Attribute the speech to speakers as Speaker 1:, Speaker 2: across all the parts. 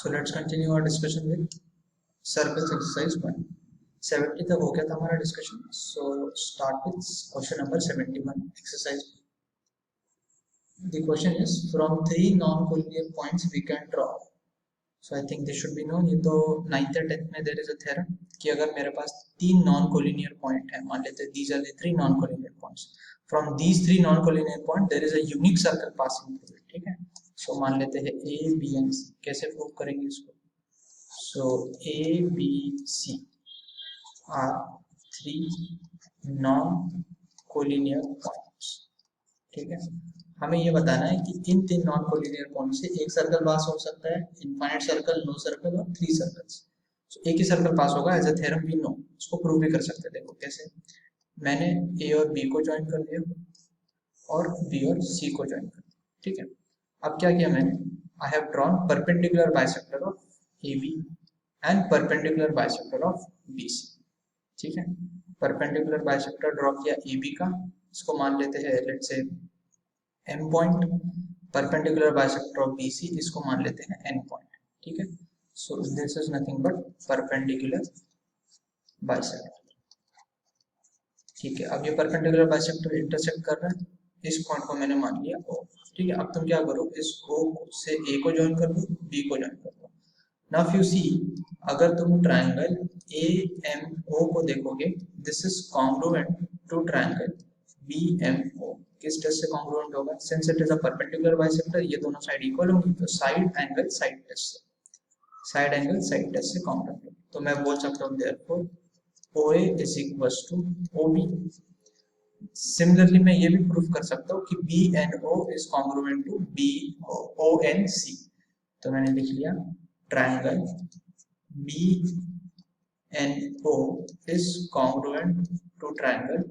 Speaker 1: So let's continue our discussion with circles exercise 1. 70 तक हो गया था हमारा discussion. So start with question number 71 exercise. The question is from 3 non-collinear points we can draw. So I think this should be known. ये तो 9th और 10th में there is a theorem कि अगर मेरे पास 3 non-collinear point है, मान लेते हैं these are the 3 non-collinear points. From these 3 non-collinear points there is a unique circle passing through it. ठीक है? So मान लेते हैं A, B and C. कैसे प्रूव करेंगे इसको? So A, B, C are 3 non-collinear points. ठीक है? हमें ये बताना है कि इन 3 non-collinear पॉइंट से एक सर्कल पास हो सकता है, इनफाइनाइट सर्कल, नो सर्कल और 3 सर्कल्स. So एक ही सर्कल पास होगा as a theorem we know. इसको प्रूव भी कर सकते हैं. देखो कैसे. मैंने A और B को ज्वाइन कर दिया और B और C को ज्वाइन कर दिया. ठीक है. अब क्या किया मैंने? I have drawn perpendicular bisector of AB and perpendicular bisector of BC. ठीक है. perpendicular bisector ड्रॉ किया AB का, इसको मान लेते हैं let's say M point. perpendicular bisector of BC इसको मान लेते हैं N पॉइंट. ठीक है. so this is nothing but perpendicular bisector. ठीक है. अब ये perpendicular bisector इंटरसेक्ट कर रहा है, इस पॉइंट को मैंने मान लिया O. ठीक है. अब तुम क्या करो, इस O से A को ज्वाइन कर दो, B को ज्वाइन कर दो. नाउ इफ यू सी, अगर तुम ट्रायंगल AMO को देखोगे, this is congruent to triangle BMO. किस टेस्ट से कॉन्ग्रुएंट होगा? Since it is a perpendicular bisector, ये दोनों साइड इक्वल होंगी, तो साइड एंगल साइड टेस्ट से, साइड एंगल साइड टेस्ट से कॉन्ग्रुएंट होगा. तो मैं बोल सकता हूँ therefore OA is equals to OB. Similarly मैं ये भी प्रूफ कर सकता हूँ कि BNO is congruent to BONC. तो मैंने लिख लिया triangle BNO is congruent to triangle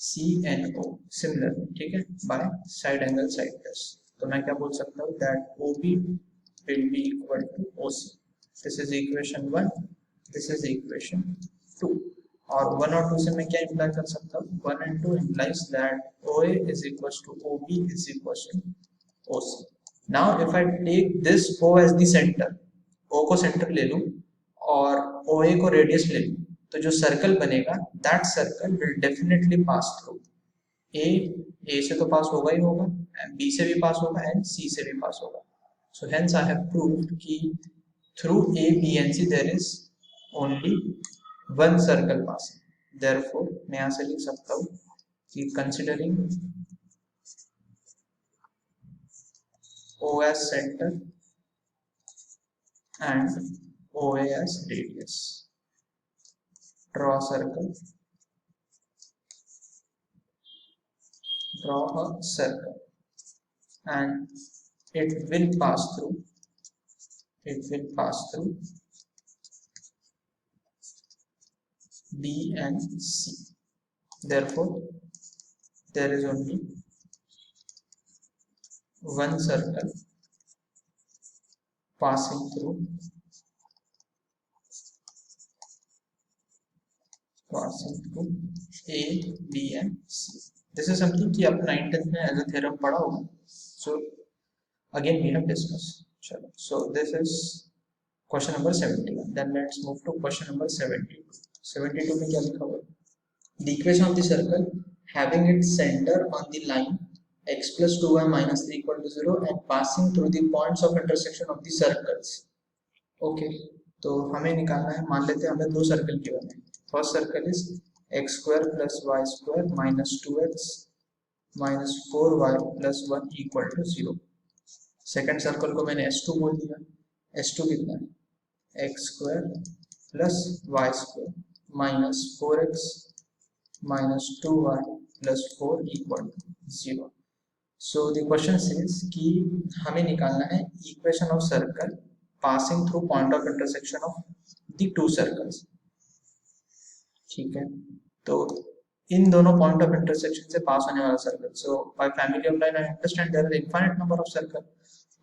Speaker 1: CNO similarly. ठीक है, by side angle side test. तो मैं क्या बोल सकता हूँ that OB will be equal to OC. This is equation 1, this is equation 2. और 1 और 2 से मैं क्या इम्प्लाई कर सकता हूँ? 1 and 2 implies that OA is equals to OB is equals to OC. Now if I take this O as the center, O को centre ले लूँ और OA को रेडियस ले लूँ, तो जो सर्कल बनेगा that circle will definitely pass through A से तो पास होगा ही होगा, B से भी पास होगा एंड C से भी पास होगा. So hence I have proved कि through A, B and C there is only one circle passing. Therefore मैं यहाँ से लिख सकता हूँ कि considering O as center and OA as radius, draw a circle, draw a circle, and it will pass through B and C. Therefore there is only one circle passing through A, B and C. This is something कि आप 9th में as a theorem पढ़ा होगा. So again we have discussed. चलो, so this is question number 71. Then let's move to question number 72. 72 में क्या लिखा हुआ? The equation of the circle having its center on the line x plus 2y minus 3 equal to 0 and passing through the points of intersection of the circles. Okay, तो हमें निकालना है. मान लेते हैं हमें दो सर्कल की बने. First circle is x square plus y square minus 2x minus 4y plus 1 equal to 0. Second circle को मैंने S2 बोल दिया. S2 कितना है? x square plus y square minus 4x minus 2y plus 4 equal to 0. So the question says कि हमें निकालना है equation of circle passing through point of intersection of the two circles. ठीक है, तो इन दोनों पॉइंट ऑफ इंटरसेक्शन से pass होने वाला circle. So by family of line I understand there is infinite number of circle.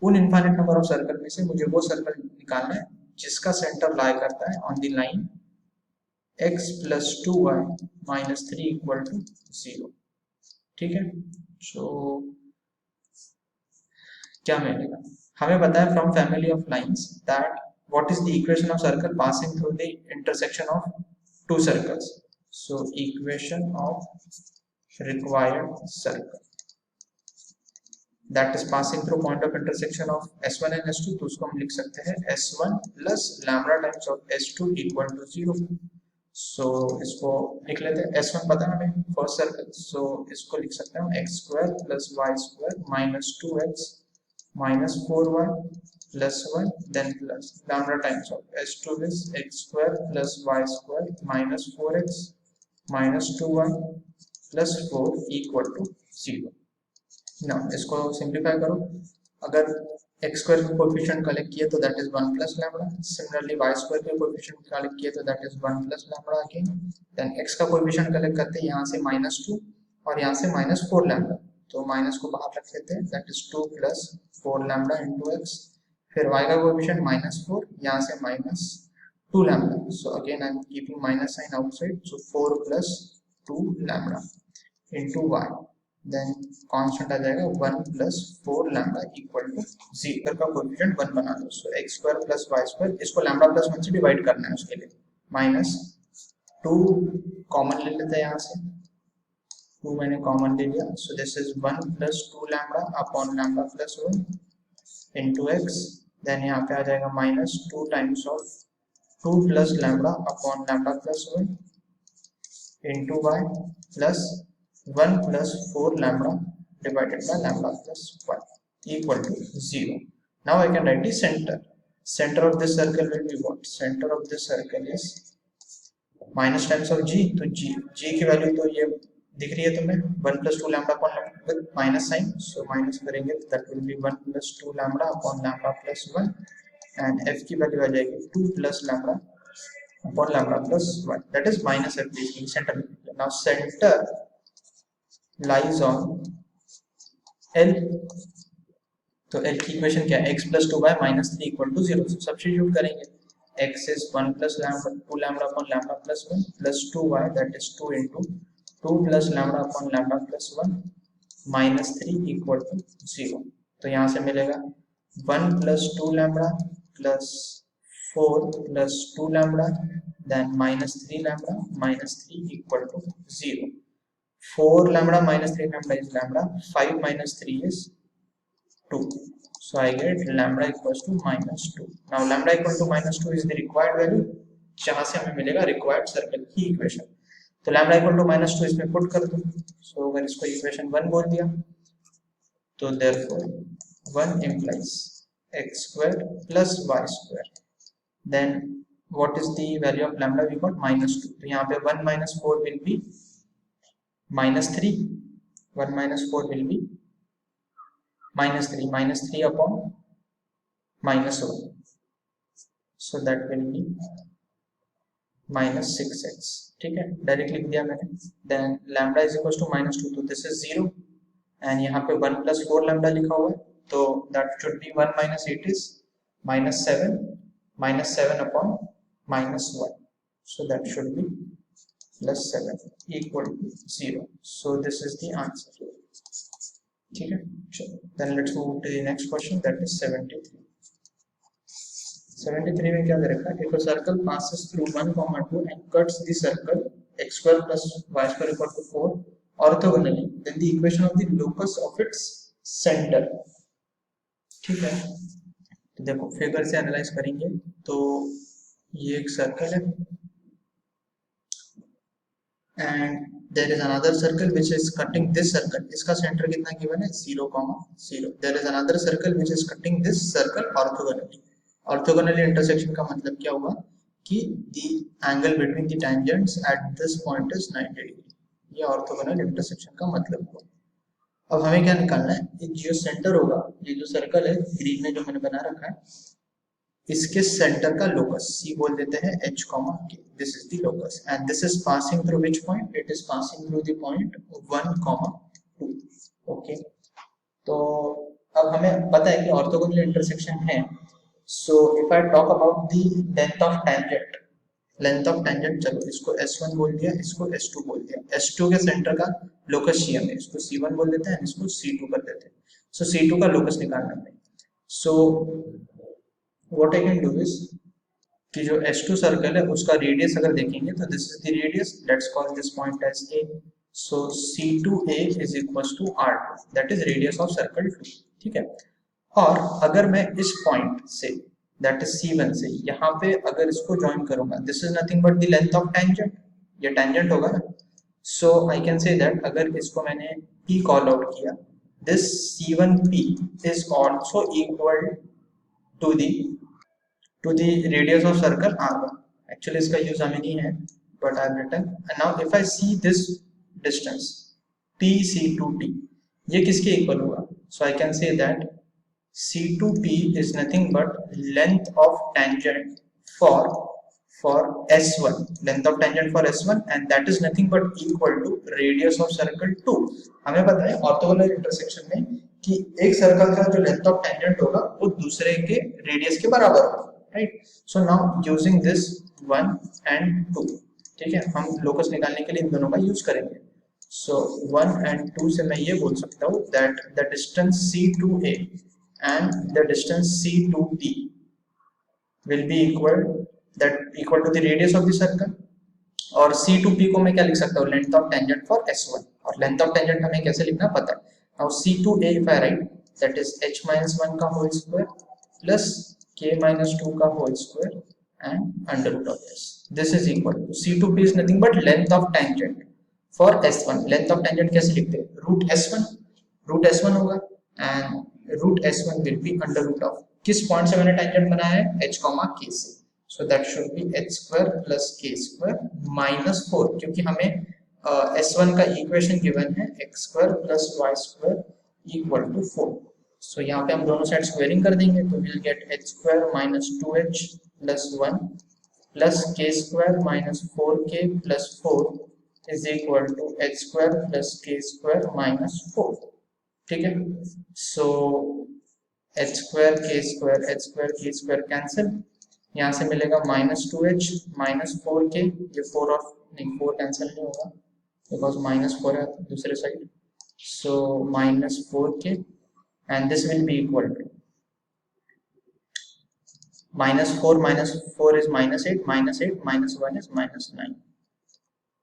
Speaker 1: उन इनफाइनाइट नंबर ऑफ सर्कल में से मुझे वो सर्कल निकालना है जिसका सेंटर लाई करता है on the line x plus 2y minus 3 equal to 0. ठीक है, सो क्या मिलेगा? हमें पता है from family of lines that what is the equation of circle passing through the intersection of to circles. So equation of required circle that is passing through point of intersection of S1 and S2, तो उसको हम लिख सकते हैं S1 plus lambda times of S2 equal to 0. so इसको लिख लेते हैं. S1 पता है हमें फर्स्ट सर्कल, so इसको लिख सकते हैं x square plus y square minus 2x minus 4y plus 1 then plus lambda times of S2 is x square plus y square minus 4x minus 2y plus 4 equal to 0. ना इसको simplify करो. अगर x square के coefficient collect किए तो that is 1 plus lambda. Similarly y square के coefficient collect किए तो that is 1 plus lambda again. Then x का कोएफिशिएंट कलेक्ट करते हैं यहाँ से -2 और यहाँ से -4 लैम्बडा, तो माइनस को बाहर रख लेते हैं. That is 2 plus 4 lambda into x. फिर वाई का कोएफिशिएंट -4, यहाँ से -2 lambda. So again I am keeping minus sign outside, so 4 plus 2 lambda into y. Then constant आ जाएगा 1 प्लस 4 लैम्बडा इक्वल टू 0 का कोएफिशिएंट 1 बना लो. सो x square plus y square, इसको lambda plus 1 से डिवाइड करना है, उसके लिए -2 कॉमन ले लेते हैं. यहाँ से 2 मैंने कॉमन ले लिया. So this is 1 plus 2 lambda upon lambda plus 1 into x. Then यहाँ पे आ जाएगा -2 times of 2 plus lambda upon lambda plus 1 into y plus 1 plus 4 lambda divided by lambda plus 1 equal to 0. Now I can write the center. Center of this circle will be what? Center of this circle is minus times of g. तो g की value तो ये दिख रही है तुम्हें, 1 plus 2 lambda upon lambda with minus sign. So minus करेंगे तो that will be 1 plus 2 lambda upon lambda plus 1 and f की वैल्यू आ जाएगी 2 plus lambda upon lambda plus 1. That is minus f basically center. Now center lies on L. तो L की equation क्या है? x plus 2y minus 3 equal to 0. Substitute करेंगे. x is 1 plus lambda 2 lambda upon lambda plus 1 plus 2y, that is 2 into 2 plus lambda upon lambda plus 1 minus 3 equal to 0. तो यहाँ से मिलेगा 1 plus 2 lambda plus 4 plus 2 lambda then minus 3 lambda minus 3 equal to 0. 4 lambda minus 3 lambda is lambda. 5 minus 3 is 2. So I get lambda equals to -2. Now lambda equal to -2 is the required value, जहाँ से हमें मिलेगा required circle की equation. तो lambda equal to -2 इसमें put कर दो. So अगर इसको इक्वेशन 1 बोल दिया तो therefore 1 implies x square plus y square. Then what is the value of lambda? We got -2. तो यहाँ पे 1 minus 4 will be -3. 1 minus 4 will be -3 upon -1. So that will be -6x. ठीक है, डायरेक्ट लिख दिया मैंने. Then lambda is equals to -2, तो this is 0 and यहाँ पे 1 plus 4 lambda लिखा हुआ है, तो that should be 1 minus 8 is -7 upon -1. So that should be plus 7 equal to 0. So this is the answer. ठीक है, चलो. Then let's move to the next question, that is 73. 73 में क्या दे रखा है? If a circle passes through 1, 2 and cuts the circle x square plus y square equal to 4 orthogonally, then the equation of the locus of its center. ठीक है, तो देखो figure से एनालाइज करेंगे. तो ये एक सर्कल है and there is another circle which is cutting this circle. इसका सेंटर कितना गिवन है? 0, 0. There is another circle which is cutting this circle orthogonally. Orthogonally intersection का मतलब क्या हुआ कि the angle between the tangents at this point is 90 degree. ये orthogonal intersection का मतलब हुआ. अब हमें क्या निकालना है? ये जो सेंटर होगा, ये जो सर्कल है ग्रीन में जो मैंने बना रखा है, इसके सेंटर का लोकस C बोल देते हैं h, K. This is the locus and this is passing through which point? It is passing through the point 1, 2. Okay. तो अब हमें पता है कि ऑर्थोगोनल इंटरसेक्शन है. So if I talk about the length of tangent, चलो इसको S1 बोल दिया, इसको S2 बोल दिया. S2 के सेंटर का लोकस C हमें इसको C1 बोल देते हैं, इसको C2 कर देते हैं. So C2 का लोकस निकालना है. So what I can do is कि जो S2 सर्कल है उसका रेडियस अगर देखेंगे तो this is the radius, let's call this point as A. So C2A is equals to R2, that is radius of circle 2. ठीक है. और अगर मैं इस point say that is C1 से यहाँ पे अगर इसको ज्वाइन करूंगा, this is nothing but the length of tangent, ये टेंजेंट होगा ना. सो आई कैन से दैट अगर इसको मैंने P कॉल आउट किया, this C1P is also equal to the radius of circle R1. Actually इसका यूज हमें नहीं है, but I have written. And now if I see this distance PC2T, ये किसके इक्वल होगा? So I can say that C2P is nothing but length of tangent for S1, length of tangent for S1, and that is nothing but equal to radius of circle 2. हमें पता है orthogonal intersection में कि एक circle का जो length of tangent होगा वो दूसरे के रेडियस के बराबर होगा, right. So now using this 1 and 2, ठीक है, हम लोकस निकालने के लिए इन दोनों का यूज करेंगे. सो 1 and 2 से मैं ये बोल सकता हूँ that the distance C2A and the distance C2T will be equal to the radius of the circle. और C2P को मैं क्या लिख सकता हूँ, length of tangent for S1. और लेंथ ऑफ टेंजेंट हमें कैसे लिखना पता है. Now C2A if I write, that is h minus 1 का whole square plus k minus 2 का whole square and under root of this. This is equal to C2P is nothing but length of tangent for S1. Length of tangent कैसे लिखते हैं, root S1 होगा and root S1 will be under root of किस point से मैंने tangent बनाया है, h, k से. So that should be h square plus k square minus 4, क्योंकि हमें S1 का इक्वेशन गिवन है x square plus y square equal to 4. So यहाँ पे हम दोनों साइड स्क्वायरिंग कर देंगे तो we'll get h square minus 2h plus 1 plus k square minus 4k plus 4 is equal to h square plus k square minus 4. ठीक है. So h square k square cancel, यहाँ से मिलेगा माइनस 2h माइनस 4k, ये 4 और नहीं 4 cancel नहीं होगा बिकॉज माइनस 4 है दूसरे side. So minus 4k and this will be equal to minus 4 is minus 8 minus 1 is minus 9.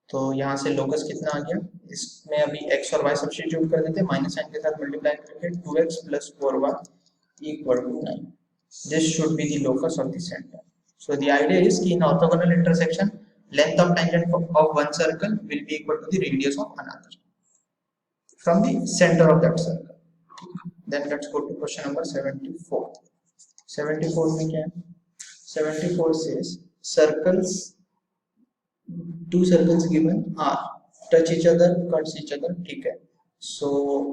Speaker 1: तो यहाँ से लोकस कितना आ गया, इसमें अभी x और y सब्स्टिट्यूट कर देते हैं, माइनस साइन के साथ मल्टीप्लाई करके 2x plus 4y equal to 9. This should be the locus of the center. So the idea is कि in orthogonal intersection, length of tangent of one circle will be equal to the radius of another from the center of that circle. Then let's go to question number 74. 74 में क्या है? 74 says circles, two circles given are touch each other, cuts each other. ठीक है. So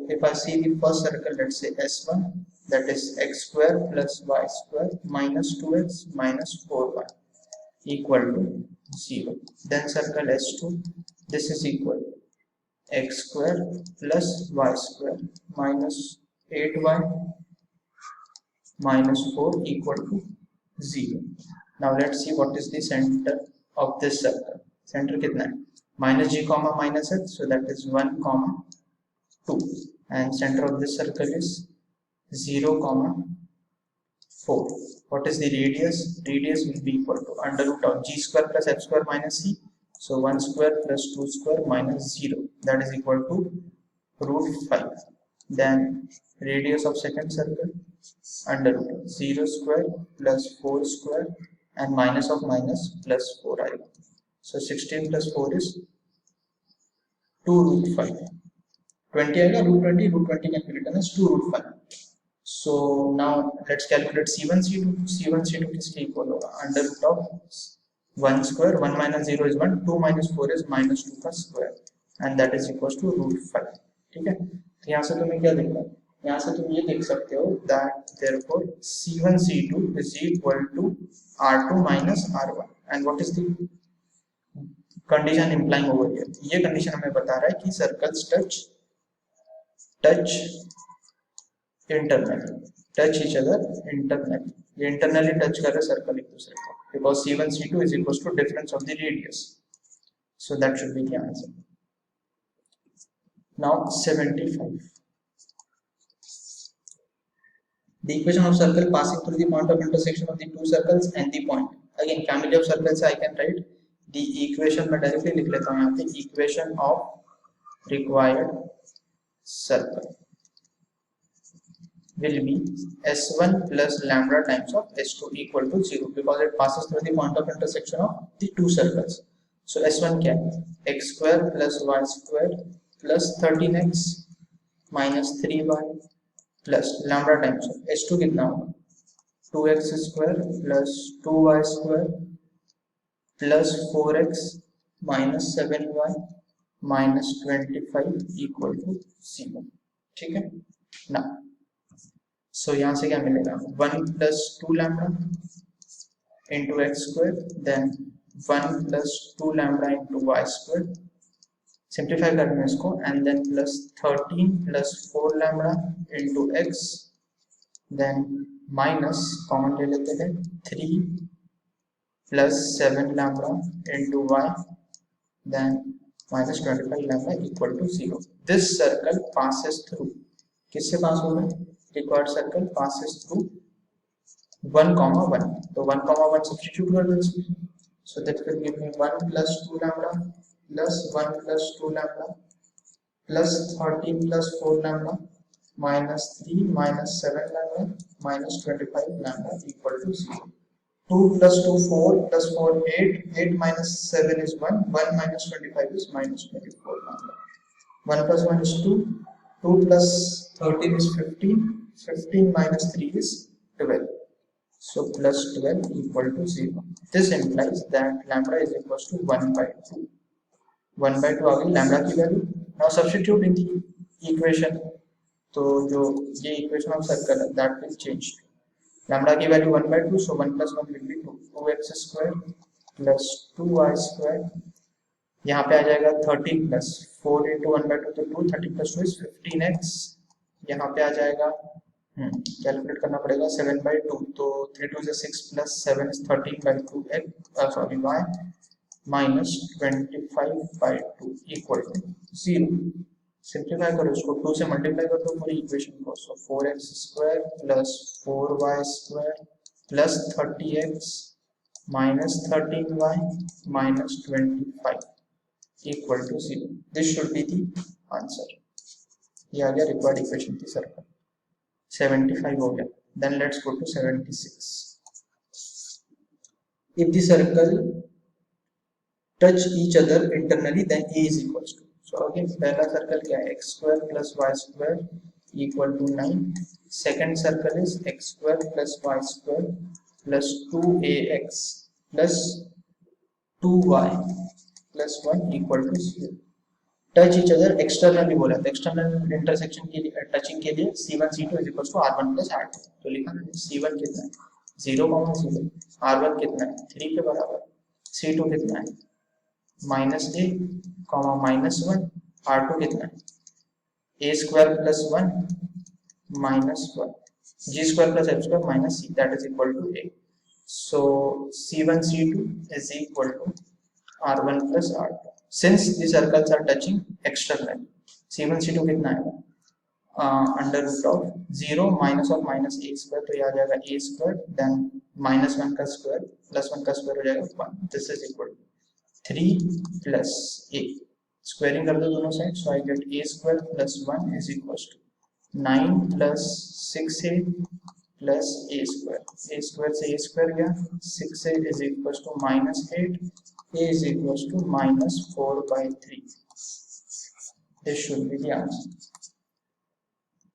Speaker 1: if I see the first circle, let's say S1, that is x square plus y square minus 2x minus 4y equal to 0. Then circle S2, this is equal to x square plus y square minus 8y minus 4 equal to 0. Now let's see what is the center of this circle. Center कितना है, minus g comma minus h, so that is 1 comma 2, and center of this circle is 0 comma 4. What is the radius? Radius will be equal to under root of g square plus f square minus c. So 1 square plus 2 square minus 0, that is equal to root 5. Then radius of second circle under root of 0 square plus 4 square and minus of minus plus 4i. So 16 plus 4 is 2 root 5. 20 आएगा, root 20 calculate as 2 root 5. So now let's calculate C1 C2. C1 C2 किसके equal होगा, under root of 1 square, 1 minus 0 is 1, 2 minus 4 is minus 2 का square, and that is equals to root 5. ठीक है. तो यहाँ से तुम्हें क्या देखना है, यहाँ से तुम ये देख सकते हो that therefore C1 C2 is equal to R2 minus R1. And what is the condition implying over here? ये कंडीशन हमें बता रहा है कि circles touch internally, touch each other internally. ये internally touch कर रहे सर्कल एक दूसरे को, because C1 C2 is equals to difference of the radius. So that should be the answer. Now 75. The equation of circle passing through the point of intersection of the two circles and the point. Again, family of circles I can write the equation में directly लिख लेता हूँ यहाँ पे equation of required circle will be S1 plus lambda times of S2 equal to 0 because it passes through the point of intersection of the two circles. So S1 क्या है? X square plus Y square plus 13x minus 3y plus lambda times of S2 कितना होगा? 2x square plus 2y square plus 4x minus 7y minus 25 equal to 0. ठीक है ना? So यहाँ से क्या मिलेगा? 1 plus 2 lambda into x square, then 1 plus 2 lambda into y square. Simplify करना है इसको and then plus 13 plus 4 lambda into x, then minus common ले लेते हैं 3 plus 7 lambda into y, then minus 25 lambda equal to 0. This circle passes through. किससे पास होगा? Required circle passes through 1, 1. तो 1, 1 substitute कर दो इसमें. So that will give me 1 plus 2 lambda plus 1 plus 2 lambda plus 13 plus 4 lambda minus 3 minus 7 lambda minus 25 lambda equal to 0. 2 plus 2 4 plus 4 8, 8 minus 7 is 1, 1 minus 25 is minus 24 lambda. 1 plus 1 is 2, 2 plus 13 is 15, 15 minus 3 is 12. So plus 12 equal to 0. This implies that lambda is equal to 1 by 2. 1 by 2 आ गई lambda की value. Now substitute in the equation. तो जो ये equation of circle है that will change. Lambda की value 1 by 2, so 1 plus 1 will be 2. 2x square plus 2y square. यहाँ पे आ जाएगा 13 plus 4 into 1 by 2 तो 2, 13 plus 2 is 15x. यहाँ पे आ जाएगा कैलकुलेट करना पड़ेगा 7 by 2 तो 3 2 is 6 plus 7 is 13 by 2 sorry y minus 25 by 2 equal to 0. Simplify करो इसको 2 से मल्टीप्लाई कर दो पूरी इक्वेशन को. सो 4x square plus 4y square plus 30x minus 13y minus 25 equal to 0. This should be the answer. ये आ गया रिक्वायर्ड इक्वेशन की सर्कल. 75 हो गया. Then let's go to 76. If the circle touch each other internally, then A is equals to. So again, पहला circle क्या है? X square plus y square equal to 9. Second circle is x square plus y square plus 2ax plus 2y plus 1 equal to 0. Touch each other externally बोला था. External intersection के लिए touching के लिए C1 C2 is equals to R1 plus R2. तो लिखा ना C1 कितना है 0,0, R1 कितना है 3 के बराबर, C2 कितना है -a, -1, R2 कितना है a square plus 1 minus 1, g square plus f square minus c, that is equal to a. So C1 C2 is equal to R1 plus R2. Since the circles are touching externally, C1 C2 कितना है under root of 0 minus of minus a square, तो ये आ जाएगा a square, then -1 का square plus 1 का square हो जाएगा 1. This is equal to 3 plus a. Squaring कर दो दोनों side, so I get a square plus 1 is equal to 9 plus 6a plus a square. a square से a स्क्वायर गया, 6a is equal to -8, a is equals to -4 by 3. This should be the answer.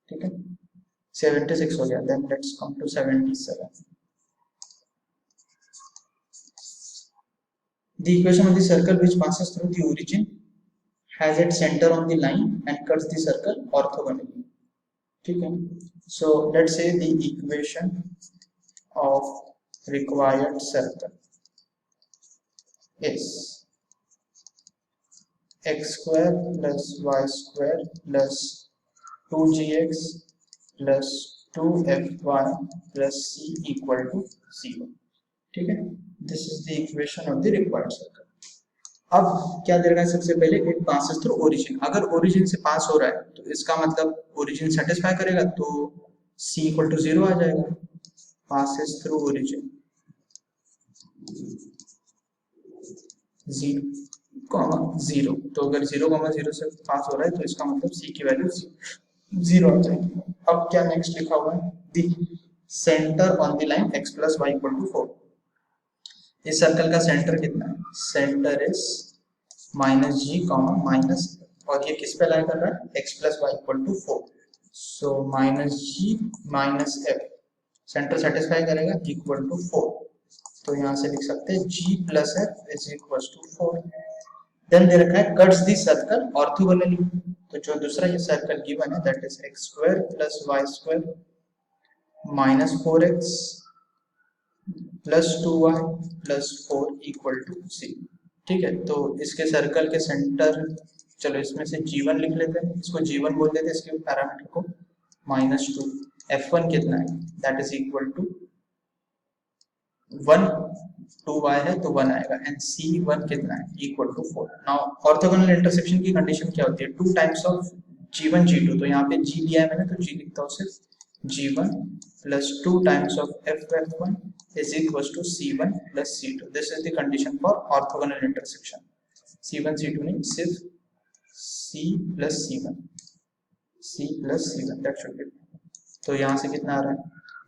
Speaker 1: ठीक है 76 हो गया. Then let's come to 77. The equation of the circle which passes through the origin has its center on the line and cuts the circle orthogonally. ठीक है. So let's say the equation of required circle is x square plus y square plus 2gx plus 2fy plus c equal to 0. ठीक है. This is the equation of the required circle. अब क्या दे रखा है? सबसे पहले it passes through origin. अगर origin से पास हो रहा है तो इसका मतलब origin satisfy करेगा, तो c इक्वल टू 0 आ जाएगा, passes through origin 0, तो अगर 0, 0 से पास हो रहा है तो इसका मतलब c की वैल्यू 0 आ जाएगी। अब क्या नेक्स्ट लिखा हुआ है, the centre on the line x plus y equal to 4। इस सर्कल का सेंटर कितना है, centre is minus g comma minus, और ये किस पे लाइन कर रहा है, x plus y equal to 4, so minus g minus f, centre satisfy करेगा इक्वल टू 4, तो यहाँ से लिख सकते हैं g plus f is equal to 4। Then दे रखा है कट्स दी सर्कल ऑर्थोगोनली, तो जो दूसरा ये सर्कल गिवन है that is x square plus y square minus 4x plus 2y plus 4 equal to 0। ठीक है, तो इसके सर्कल के सेंटर, चलो इसमें से g1 लिख लेते हैं, इसको g1 बोल देते हैं, इसके पैरामीटर को -2, f1 कितना है that is equal to 1, 2y है तो 1 आएगा, एंड c1 कितना है equal to 4। Now orthogonal intersection की कंडीशन क्या होती है, 2 टाइम्स ऑफ g1 g2, तो यहाँ पे g लिया है मैंने तो g लिखता हूँ सिर्फ, g1 plus 2 times of f1 is equals to c1 plus c2. This is the condition for orthogonal intersection. c1 c2 नहीं, सिर्फ c plus c1, c plus c1 that should be। तो यहाँ से कितना आ रहा है,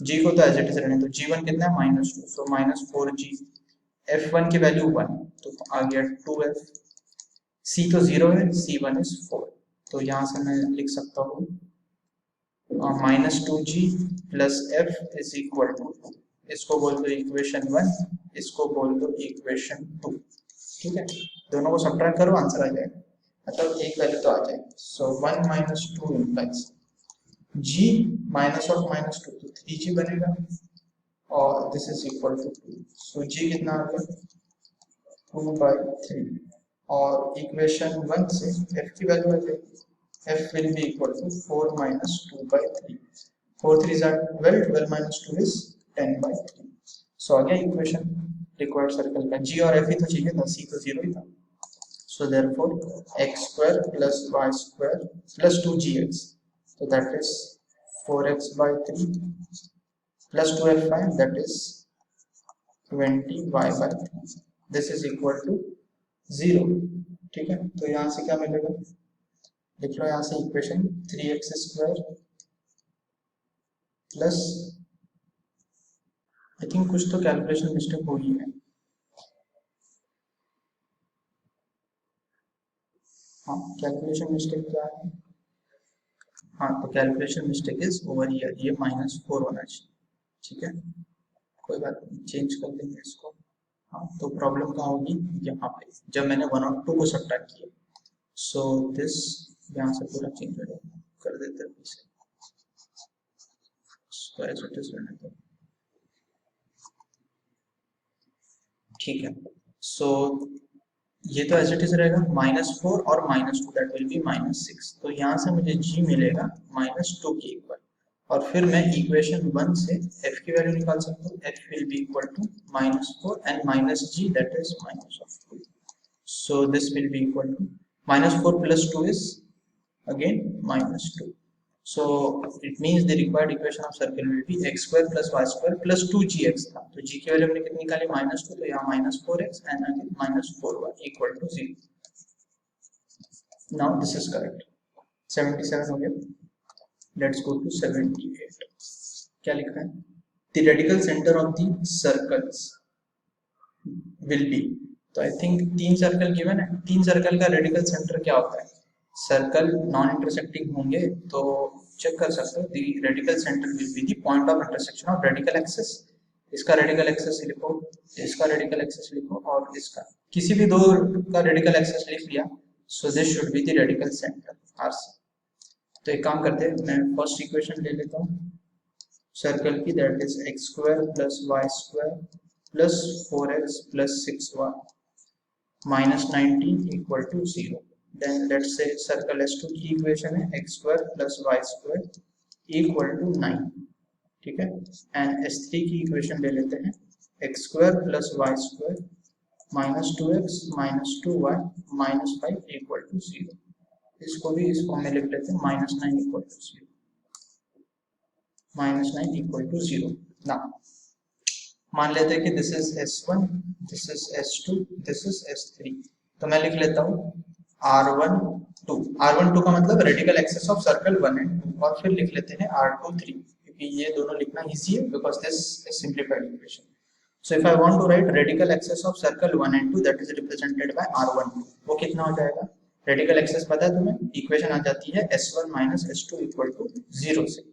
Speaker 1: g को तो एज इट इज रहने दो, g1 कितना है -2, सो -4g, f1 की वैल्यू 1, तो आ गया 2f, c तो 0 है, c1 is 4, तो यहाँ से मैं लिख सकता हूँ -2g plus f is equal to 2, इसको बोल दो इक्वेशन 1, इसको बोल दो इक्वेशन 2। ठीक है, दोनों को सब्ट्रैक्ट करो आंसर आ जाएगा, मतलब एक वैल्यू तो आ जाएगी। So 1 minus 2 implies g minus of -2 तो 3g बनेगा, और this is equal to 2, so g कितना आ गया 2/3, और इक्वेशन 1 से f की वैल्यू आ जाएगी, f will be equal to 4 minus 2/3, 4 3s are 12, 12 minus 2 is 10/3, so आ गया इक्वेशन रिक्वायर्ड सर्कल का, g और f ही तो चाहिए था, c तो 0 ही था, so therefore x square plus y square plus 2gx, so that is 4x/3 plus 2f5 that is 20y/3, this is equal to 0। ठीक है, तो यहाँ से क्या मिलेगा, लिख लो यहाँ से equation 3x² plus, I think कुछ तो कैलकुलेशन मिस्टेक हो गई है, हाँ कैलकुलेशन मिस्टेक क्या है, हाँ तो calculation mistake is over here, ये -4 होना चाहिए। ठीक है, कोई बात नहीं, चेंज कर देंगे इसको। हाँ तो प्रॉब्लम कहाँ होगी, यहाँ पे जब मैंने 1 और 2 को सब्ट्रैक्ट किया, सो दिस यहाँ से पूरा चेंज हो जाएगा, कर देते हैं इसे, ठीक है। सो ये तो एज इट इज रहेगा -4 और -2 दैट विल बी -6, तो यहाँ से मुझे g मिलेगा -2 के इक्वल, और फिर मैं इक्वेशन 1 से f की वैल्यू निकाल सकता हूँ, f will be equal to -4 and -g that is -2, so this will be equal to -4 plus 2 is again -2, so it means the required equation of circle will be x square plus y square plus 2gx था, तो g की value हमने कितनी निकाली -2, तो यहाँ -4x and again -4y equal to 0। now this is correct, 77 हो गया, let's go to 78, क्या लिखा है, the radical center of the circles will be, तो आई थिंक 3 सर्कल गिवन है, 3 सर्कल का रेडिकल सेंटर क्या होता है, सर्कल नॉन इंटरसेक्टिंग होंगे तो चेक कर सकते हो, the radical centre will be the point of intersection of radical axis, इसका रेडिकल एक्सिस लिखो, इसका रेडिकल एक्सिस लिखो, और इसका किसी भी दो का रेडिकल एक्सिस लिख लिया, so this should be the radical centre RC. तो एक काम करते हैं, मैं फर्स्ट इक्वेशन ले लेता हूँ सर्कल की, that is x square plus y square plus 4x plus 6y -19 equal to 0। Then let's say circle S2 की इक्वेशन है x square plus y square equal to 9, ठीक है, एंड S3 की equation ले लेते हैं x square plus y square -2x -2y -5 equal to 0, इसको भी इस फॉर्म में लिख लेते हैं -9 इक्वल टू 0। -9 equal to 0। ना मान लेते हैं कि this is S1, this is S2, this is S3। तो मैं लिख लेता हूँ R12। R12 का मतलब radical axis of circle 1 and 2, और फिर लिख लेते हैं R23, क्योंकि ये दोनों लिखना इजी है because this is simplified equation. So if I want to write radical axis of circle 1 and 2, that is represented by R12, वो कितना हो जाएगा? रेडिकल एक्सेस पता है तुम्हें? इक्वेशन आ जाती है S1 minus S2 equal to 0 से।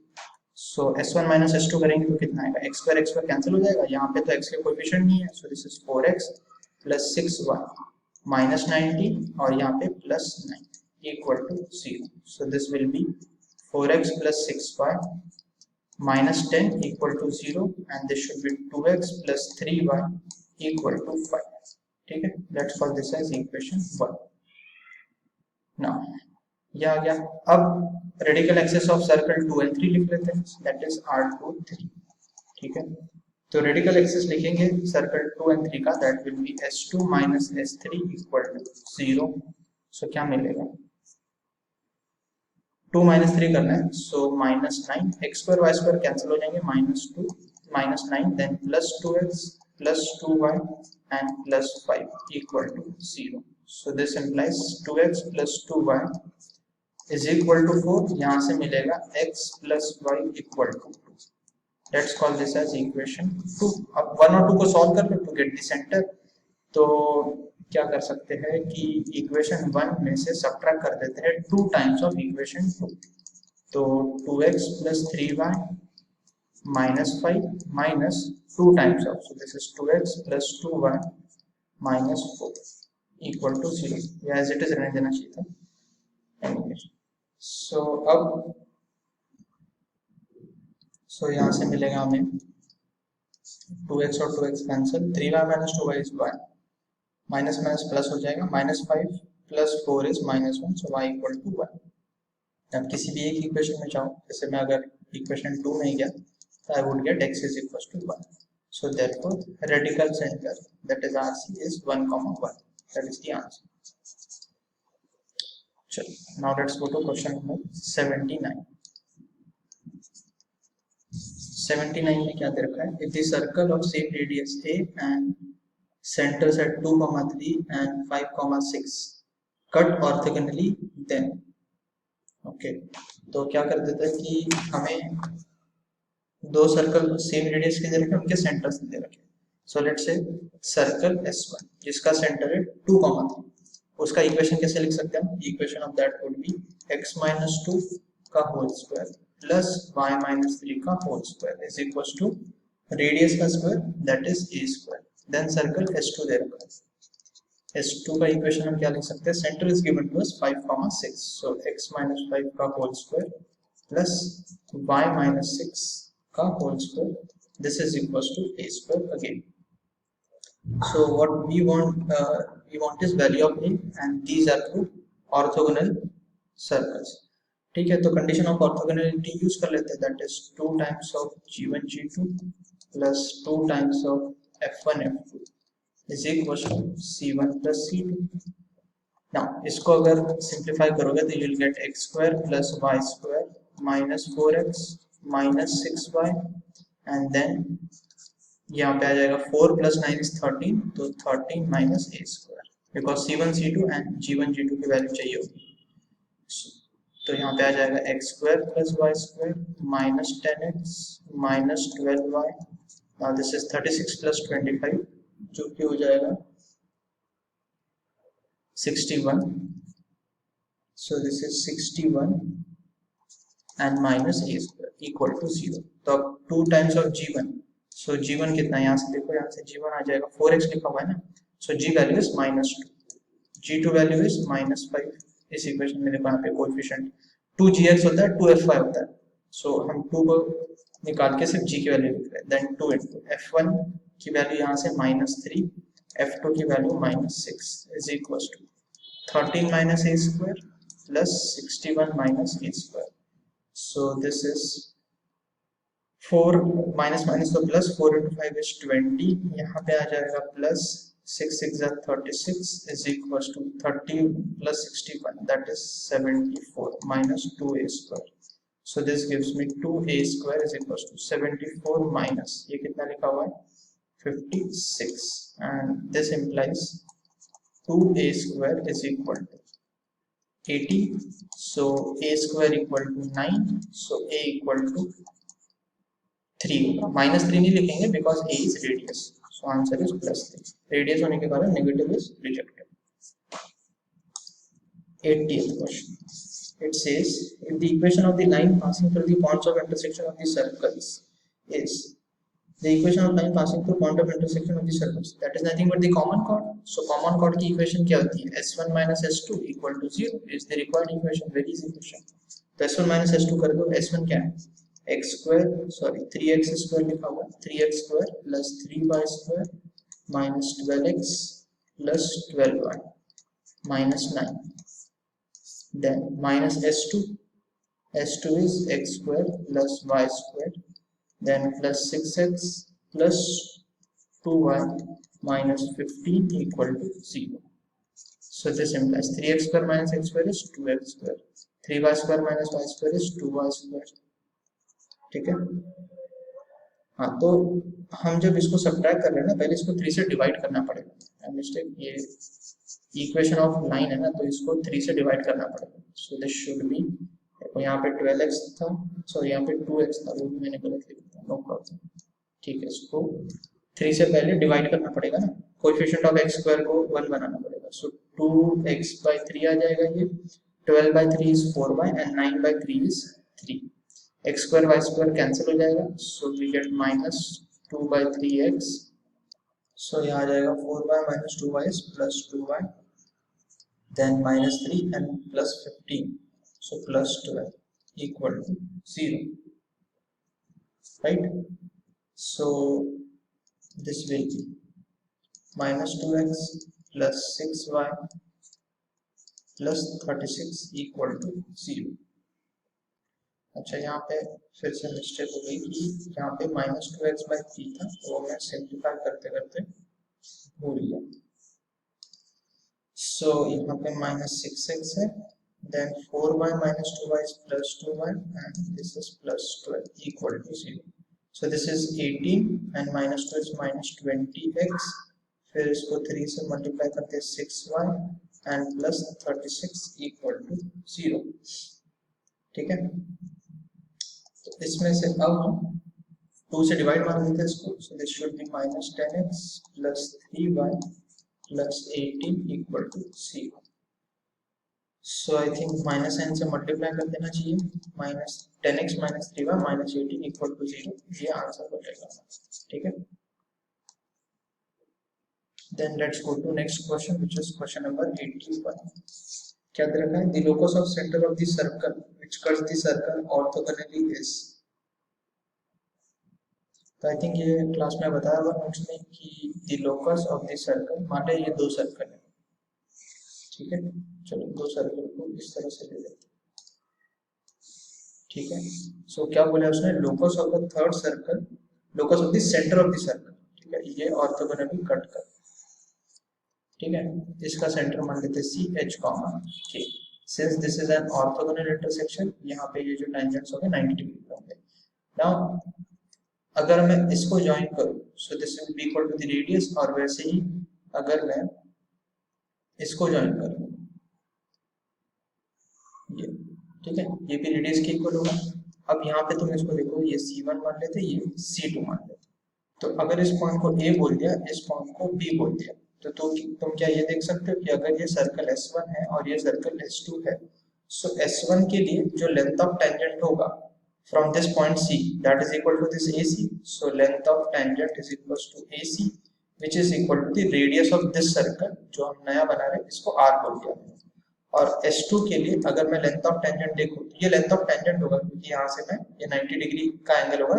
Speaker 1: सो S1 माइनस S2 करेंगे तो कितना आएगा? x स्क्वायर कैंसिल हो जाएगा, यहाँ पे तो x के कोएफिशिएंट नहीं है, so this is 4x plus 6y minus 90 और यहाँ पे plus 9 equal to 0। So this will be 4x plus 6y minus 10 equal to 0 and this should be 2x plus 3y equal to 5। ठीक है, let's call this as equation 1। now ये आ गया। अब radical axis of circle 2 and 3 लिख लेते हैं, that is R23। ठीक है, तो रेडिकल एक्सेस लिखेंगे सर्कल 2 and 3 का, that will be S2 minus S3 equal to 0। सो क्या मिलेगा? 2 माइनस 3 करना है, so -9, x square y square cancel हो जाएंगे, -2 -9 then plus 2x plus 2y and plus 5 equal to 0। So this implies 2x plus 2y is equal to 4। यहाँ से मिलेगा x plus y equal to 2। Let's call this as equation 2। अब 1 और 2 को solve कर लो टू गेट द सेंटर। तो क्या कर सकते हैं कि इक्वेशन 1 में से सब्ट्रैक्ट कर देते हैं 2 टाइम्स ऑफ इक्वेशन 2। तो 2x plus 3y minus 5 minus 2 times of, so this is 2x plus 2y minus 4 equal to 0। या एज इट इज रहने देना चाहिए था। सो अब यहाँ से मिलेगा हमें 2x और 2x cancel, 3y minus 2y is y, minus minus plus हो जाएगा, -5 plus 4 is -1, so y equal to 1। अब किसी भी एक इक्वेशन में जाओ, जैसे मैं अगर इक्वेशन 2 में गया तो I would get x is equal to 1। So therefore radical centre that is RC is 1, 1। That is the answer. चलो now let's go to question number 79। 79 में क्या दे रखा है? If the circle of same radius a and centers at 2, 3 and 5, 6 cut orthogonally then। Okay, तो क्या कर देता है कि हमें दो सर्कल सेम रेडियस के दे रखे, उनके सेंटर्स दे रखे। So let's say circle S1 जिसका सेंटर है 2, 3, उसका इक्वेशन कैसे लिख सकते हैं? Equation of that would be x minus 2 का whole square plus y minus 3 का whole square is equal to radius का square that is a square. Then circle S2 दे रखा है, S2 का इक्वेशन हम क्या लिख सकते हैं? Centre is given to us 5, 6, so x minus 5 का whole square plus y minus 6 का whole square, this is equal to a square again. So what we want is value of a and these are two orthogonal circles. ठीक है, तो condition of orthogonality use कर लेते हैं, that is 2 times of g1 g2 plus 2 times of f1 f2 is equals to c1 plus c2। now इसको अगर simplify करोगे तो you'll get x square plus y square minus 4x minus 6y and then यहाँ पे आ जाएगा 4 plus 9 is 13, तो 13 minus a square because c1 c2 and g1 g2 की वैल्यू चाहिए होगी। तो यहाँ पे आ जाएगा x square plus y square minus 10x minus 12y। now this is 36 plus 25 जो कि हो जाएगा 61। so this is 61 and minus a square equal to 0। तो अब 2 times of g1, so g1 कितना है? यहाँ से देखो, यहाँ से g1 आ जाएगा 4x लिखा हुआ है ना, so g value is -2, g2 value is -5। इस इक्वेशन में देखो यहाँ पे कोएफिशिएंट 2gx होता है, 2fy होता है, so हम 2 को निकाल के सिर्फ g की वैल्यू लिख रहे हैं। देन 2 into f1 की वैल्यू यहाँ से -3, f2 की वैल्यू -6 is equal to 13 minus a square plus 61 minus a square. So this is 4 minus minus तो प्लस, 4 into 5 is 20, यहाँ पे आ जाएगा plus 6 6 are 36 is equals to 30 plus 61 that is 74 minus 2a square। So this gives me 2a square is equals to 74 minus ये कितना लिखा हुआ है 56 and this implies 2a square is equal to 80. So a square equal to 9. So a equal to 3 होगा. -3 नहीं लिखेंगे because a is radius. So answer is +3. Radius होने के कारण negative is rejected. 80th question. It says if the equation of the line passing through the points of intersection of the circles is the equation of line passing through point of intersection of the circles, that is nothing but the common chord. So common chord की equation क्या होती है? S1 minus S2 equal to 0 is the required equation. Very easy question. तो S1 minus S2 कर दो. S1 क्या है? x square, sorry 3x square लिखा हुआ. 3x square plus 3y square minus 12x plus 12y minus 9. Then minus S2 is x square plus y square, then plus 6x plus 2y minus 15 equal to 0. So this implies 3x square minus x square is 2x square, 3y square minus y square is 2y square. ठीक है. हाँ, तो हम जब इसको subtract कर रहे हैं ना, पहले इसको 3 से डिवाइड करना पड़ेगा. मिस्टेक, ये इक्वेशन ऑफ लाइन है ना, तो इसको 3 से डिवाइड करना पड़ेगा. सो दिस शुड बी, यहाँ पे 12x था, सॉरी यहाँ पे 2x था, वो भी मैंने गलत लिख दिया, नो प्रॉब्लम. ठीक है, इसको 3 से पहले डिवाइड करना पड़ेगा ना, कोएफिशिएंट ऑफ x स्क्वायर को 1 बनाना पड़ेगा. सो 2x/3 आ जाएगा, ये 12/3 is 4y and 9/3 is 3. x square y square cancel हो जाएगा, so we get minus 2/3x. सो यहाँ आ जाएगा 4y minus 2y is plus 2y, then minus 3 and plus 15, so plus 12 equal to 0, right? So this will be minus 2x plus 6y plus 36 equal to 0. अच्छा, यहाँ पे फिर से mistake हो गई कि यहाँ पे -2x/3 था, वो मैं सिंप्लीफाई करते करते भूल गया. सो यहाँ पे -6x है, then 4y minus 2y is plus 2y and this is plus 12 equal to 0. So this is 18 and minus 2 is minus 20x. फिर इसको 3 से मल्टीप्लाई करते 6y and plus 36 equal to 0. ठीक है, तो इसमें से अब हम 2 से डिवाइड मार देते हैं इसको. So this should be minus 10x plus 3y plus 18 equal to 0. So I think minus n से मल्टीप्लाई कर देना चाहिए. minus 10x minus 3y minus 18 equal to 0. ये आंसर हो जाएगा. ठीक है. Then let's go to next question, which is question number 81. क्या दे रखा है? The locus of center of the circle which cuts the circle orthogonally is. तो आई थिंक ये क्लास में बताया हुआ नोट्स में कि the locus of the circle, मान लो ये 2 सर्कल है. ठीक है, चलो 2 सर्कल को इस तरह से ले लेते हैं. ठीक है, सो क्या बोला उसने? Locus of the third circle, locus of the centre of the circle. ठीक है, ये ऑर्थोगोनली कट कर. ठीक है, इसका सेंटर मान लेते सी एच कॉमा के. Since this is an orthogonal intersection, यहाँ पे ये जो टेंजेंट्स होंगे 90 डिग्री पे होंगे. नाउ अगर मैं इसको ज्वाइन करूं, so this will be equal to the radius. और वैसे ही अगर मैं इसको ज्वाइन करूं, ये ठीक है, ये भी रेडियस के इक्वल होगा. अब यहाँ पे तुम इसको देखो, ये C1 मान लेते, ये C2 मान लेते. तो अगर इस पॉइंट को A बोल दिया, इस पॉइंट को B बोल दिया, तो तुम क्या ये देख सकते हो कि अगर ये सर्कल S1 है और ये सर्कल S2 है, सो S1 के लिए जो लेंथ ऑफ टेंजेंट होगा from this point C, that is equal to this AC. So length of tangent is equal to AC which is equal to the radius of this circle, जो हम नया बना रहे हैं इसको R बोल दिया. और S2 के लिए अगर मैं लेंथ ऑफ टेंजेंट देखूं, ये लेंथ ऑफ टेंजेंट होगा क्योंकि यहाँ से मैं ये 90 डिग्री का एंगल होगा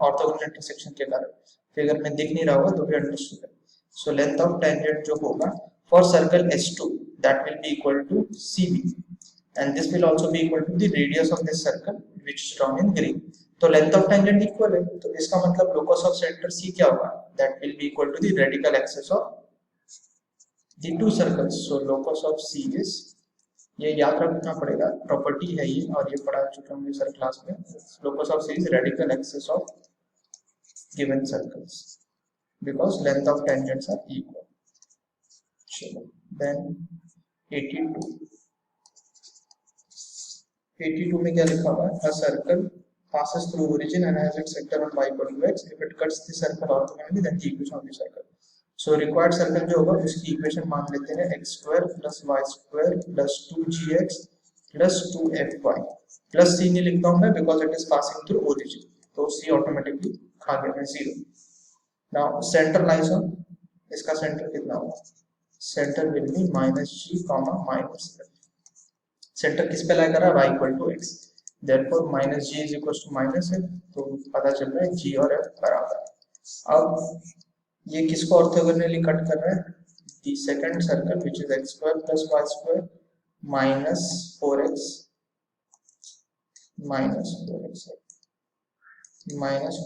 Speaker 1: ऑर्थोगोनल इंटरसेक्शन के कारण. फिगर में दिख नहीं रहा होगा तो भी अंडरस्टूड है. सो लेंथ ऑफ टेंजेंट जो होगा for circle S2, that will be equal to CB and this will also be equal to the radius of this circle which is drawn in green. तो लेंथ ऑफ टेंजेंट इक्वल है, तो इसका मतलब locus of centre C क्या होगा? That will be equal to the radical axis of the two circles. So locus of C is ये याद रखना पड़ेगा, प्रॉपर्टी है ये, और ये पढ़ा चुके होंगे सर क्लास में। Locus of C is radical axis of given circles because length of tangents are equal. चलो देन 82 में क्या लिखा हुआ है, a circle passes through origin and has its center on y equal to x if it cuts the circle orthogonally then the equation of the circle। so required circle जो होगा उसकी equation मान लेते हैं x square plus y square plus 2gx plus 2fy plus c नहीं लिखता हूँ मैं because it is passing through origin, तो c ऑटोमेटिकली खा गया मैं 0। now center lies on, इसका सेंटर कितना होगा, centre will be minus g comma minus f। Centre किस पे लाई कर रहा है, y equal to x, therefore minus g is equals to minus f, तो पता चल रहा है g और f बराबर है। अब ये किसको ऑर्थोगोनली कट कर रहा है, the second circle which is x square plus y square minus 4x minus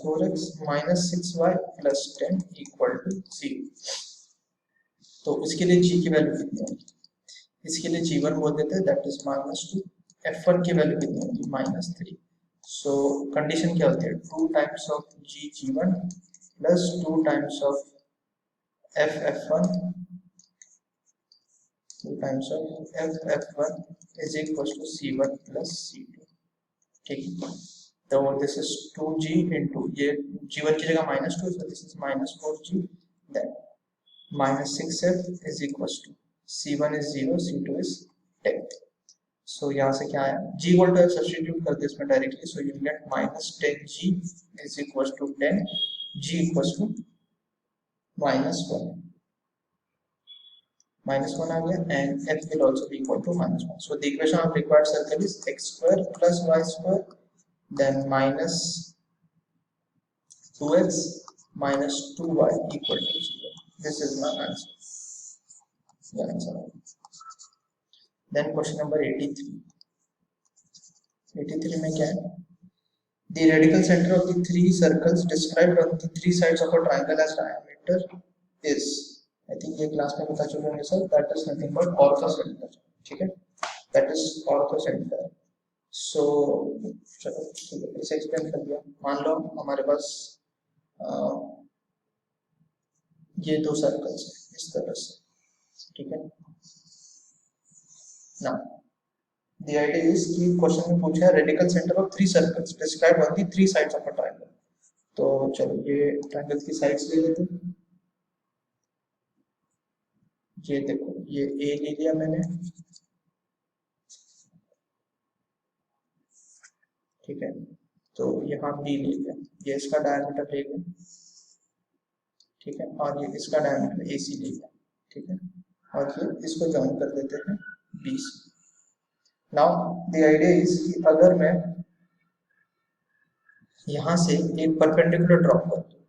Speaker 1: 4x minus 6y plus 10 equal to 0। तो इसके लिए g की वैल्यू कितनी होगी, इसके लिए g1 बोल देते हैं, दैट इज -2। f1 की वैल्यू कितनी होगी, -3। सो कंडीशन क्या होती है, 2 times of g1 plus 2 times of f1 2 times of f1 is equal to c1 plus c2। ठीक है, तो दिस इज 2g इनटू ये g1 की जगह -2, so this is -4g, then -6f is equal to c1 is 0, c2 is 10। so यहाँ से क्या आया, g equal to f substitute कर दे इसमें directly, so you get -10g is equals to 10, g equals to -1 आ गया, and f will also be equal to -1। so the equation of required circle is x square plus y square then minus 2x minus 2y equal to 0। this is my answer। Then question number 83 में क्या है, the radical center of the three circles described on the three sides of a triangle as diameter is, I think ये class में बता चुके होंगे sir, that is nothing but orthocenter। ठीक है, that is orthocenter। so चलो इसे explain कर दिया। मान लो हमारे पास ये दो सर्कल्स है इस तरह से, ठीक है। Now, the idea is कि क्वेश्चन में पूछा है radical centre of three circles describe on the three sides of a triangle. तो चलो ये ट्रायंगल की साइड्स ले लेते हैं। ये देखो, ये ए ले लिया मैंने, ठीक है, तो यहाँ बी ले लिया, ये इसका डायमीटर ले लिया, ठीक है, और ये इसका डायमीटर ए सी ले लिया, ठीक है, और ये इसको ज्वाइन कर देते हैं B C. Now the idea is कि अगर मैं यहां से एक परपेंडिकुलर ड्रॉ कर दूं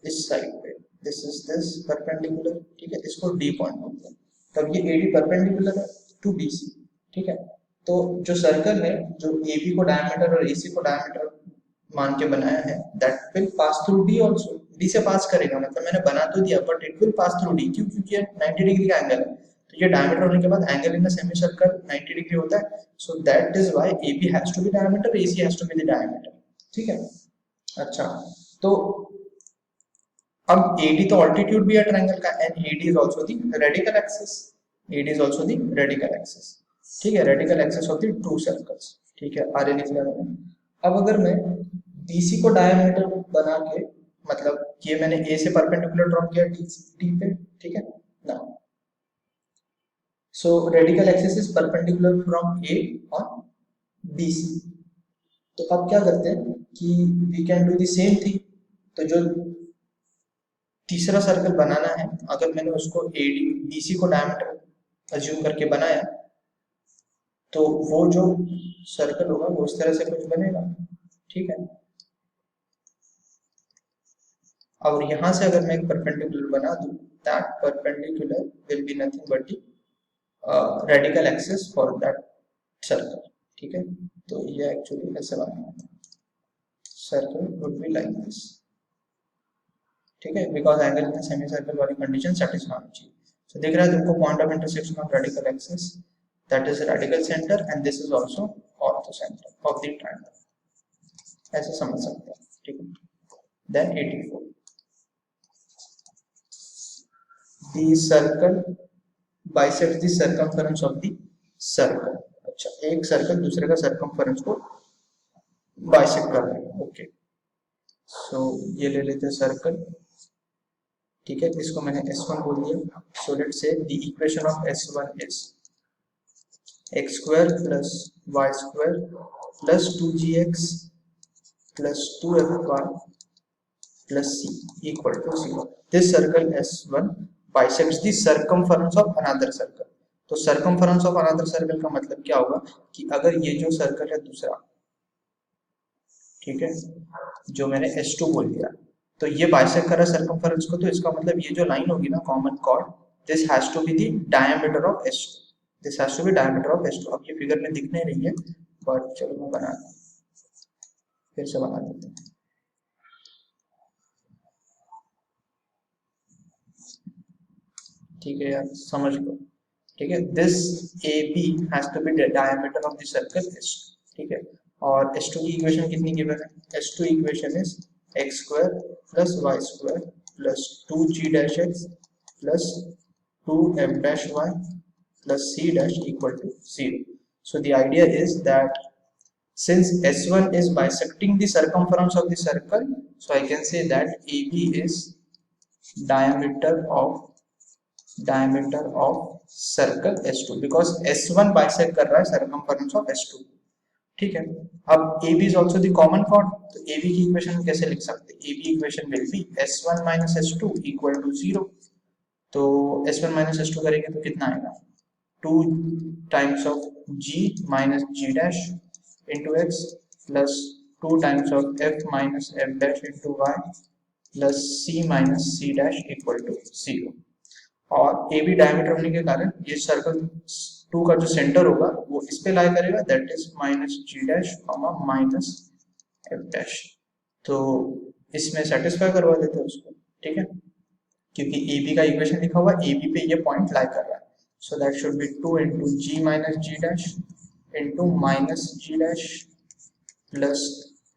Speaker 1: इस साइड पे, दिस इज दिस परपेंडिकुलर, ठीक है, इसको डी पॉइंट बोलते हैं, तब ये एडी परपेंडिकुलर है टू बीसी, ठीक है। तो जो सर्कल है जो एबी को डायमीटर और एसी को डायमीटर मान के बनाया है, that will pass through D also, D से पास करेगा, मतलब मैंने बना तो दिया but it will pass through D, क्यों, क्योंकि ये 90 डिग्री का एंगल है, तो ये डायमीटर होने के बाद angle in the semi circle 90 degree होता है, so that is why AB has to be diameter, AC has to be the diameter, ठीक है। अच्छा, तो अब AD तो ऑल्टीट्यूड भी है ट्रायंगल का, and AD is also the radical axis, AD is also the radical axis, ठीक है, radical axis of the two circles, ठीक है, आगे लिख लिया मैंने। अब अगर मैं BC को डायमीटर बना के, मतलब ये मैंने A से परपेंडिकुलर ड्रॉ किया D पे, ठीक है ना, so radical axis is perpendicular from A on BC। तो अब क्या करते हैं कि we can do the same thing, तो जो तीसरा सर्कल बनाना है, अगर मैंने उसको AD BC को डायमीटर अज्यूम करके बनाया, तो वो जो सर्कल होगा वो इस तरह से कुछ बनेगा, ठीक है। और यहां से अगर मैं एक परपेंडिकुलर बना दूं, that perpendicular will be nothing but the radical axis for that circle, ठीक है। तो ये एक्चुअली ऐसे बनेगा, circle would be like this, ठीक है, because angle in semi circle वाली कंडीशन सेटिस्फाई होनी चाहिए। तो दिख रहा है तुमको point of intersection of radical axis, that is radical center and this is also ortho center of the triangle. ऐसे समझ सकते हैं, ठीक है. Then 84, the circle bisects the circumference of the circle. अच्छा, एक सर्कल दूसरे का सर्कमफरेंस को बाइसेक्ट कर रहा है. ओके, सो ये ले लेते हैं सर्कल, ठीक है. इसको मैंने S1 बोल दिया. So let's say the equation of S1 is x square plus y square plus 2gx plus 2fy plus c equal to 0. This circle S1 bisects the circumference of another circle. तो circumference of another circle का मतलब क्या होगा कि अगर ये जो circle है दूसरा, ठीक है, जो मैंने S2 बोल दिया, तो ये बाइसेक्ट कर रहा है सर्कमफरेंस को, तो इसका मतलब ये जो लाइन होगी ना common chord, this has to be the diameter of S2. This has to be diameter of S2. अब ये फिगर में दिख नहीं रही है बट चलो मैं बना फिर से बना देते हैं. ठीक है यार, समझ लो, ठीक है. This AB has to be the diameter of the circle S2, ठीक है. और S2 की इक्वेशन कितनी गिवन है? S2 equation is x square plus y square plus 2g dash x plus 2f dash y plus c dash equal to 0. So the idea is that since S1 is bisecting the circumference of the circle, so I can say that AB is diameter of circle S2 because S1 bisect कर रहा है circumference of S2, ठीक है. अब AB is also the common chord, तो AB की equation कैसे लिख सकते हैं? AB equation will be S1 minus S2 equal to 0. तो S1 minus S2 करेंगे तो कितना आएगा? 2 times of G minus G dash into X plus 2 times of F minus F dash into Y plus C minus C dash equal to 0. और AB diameter होने के कारण ये सर्कल 2 का जो सेंटर होगा वो इस पे लाई करेगा, that is minus G dash minus F dash. तो इसमें सेटिस्फाई करवा देते हैं उसको, ठीक है, क्योंकि AB का इक्वेशन लिखा हुआ है, AB पे ये पॉइंट लाई कर रहा है. So that should B 2 into G minus G dash into minus G dash plus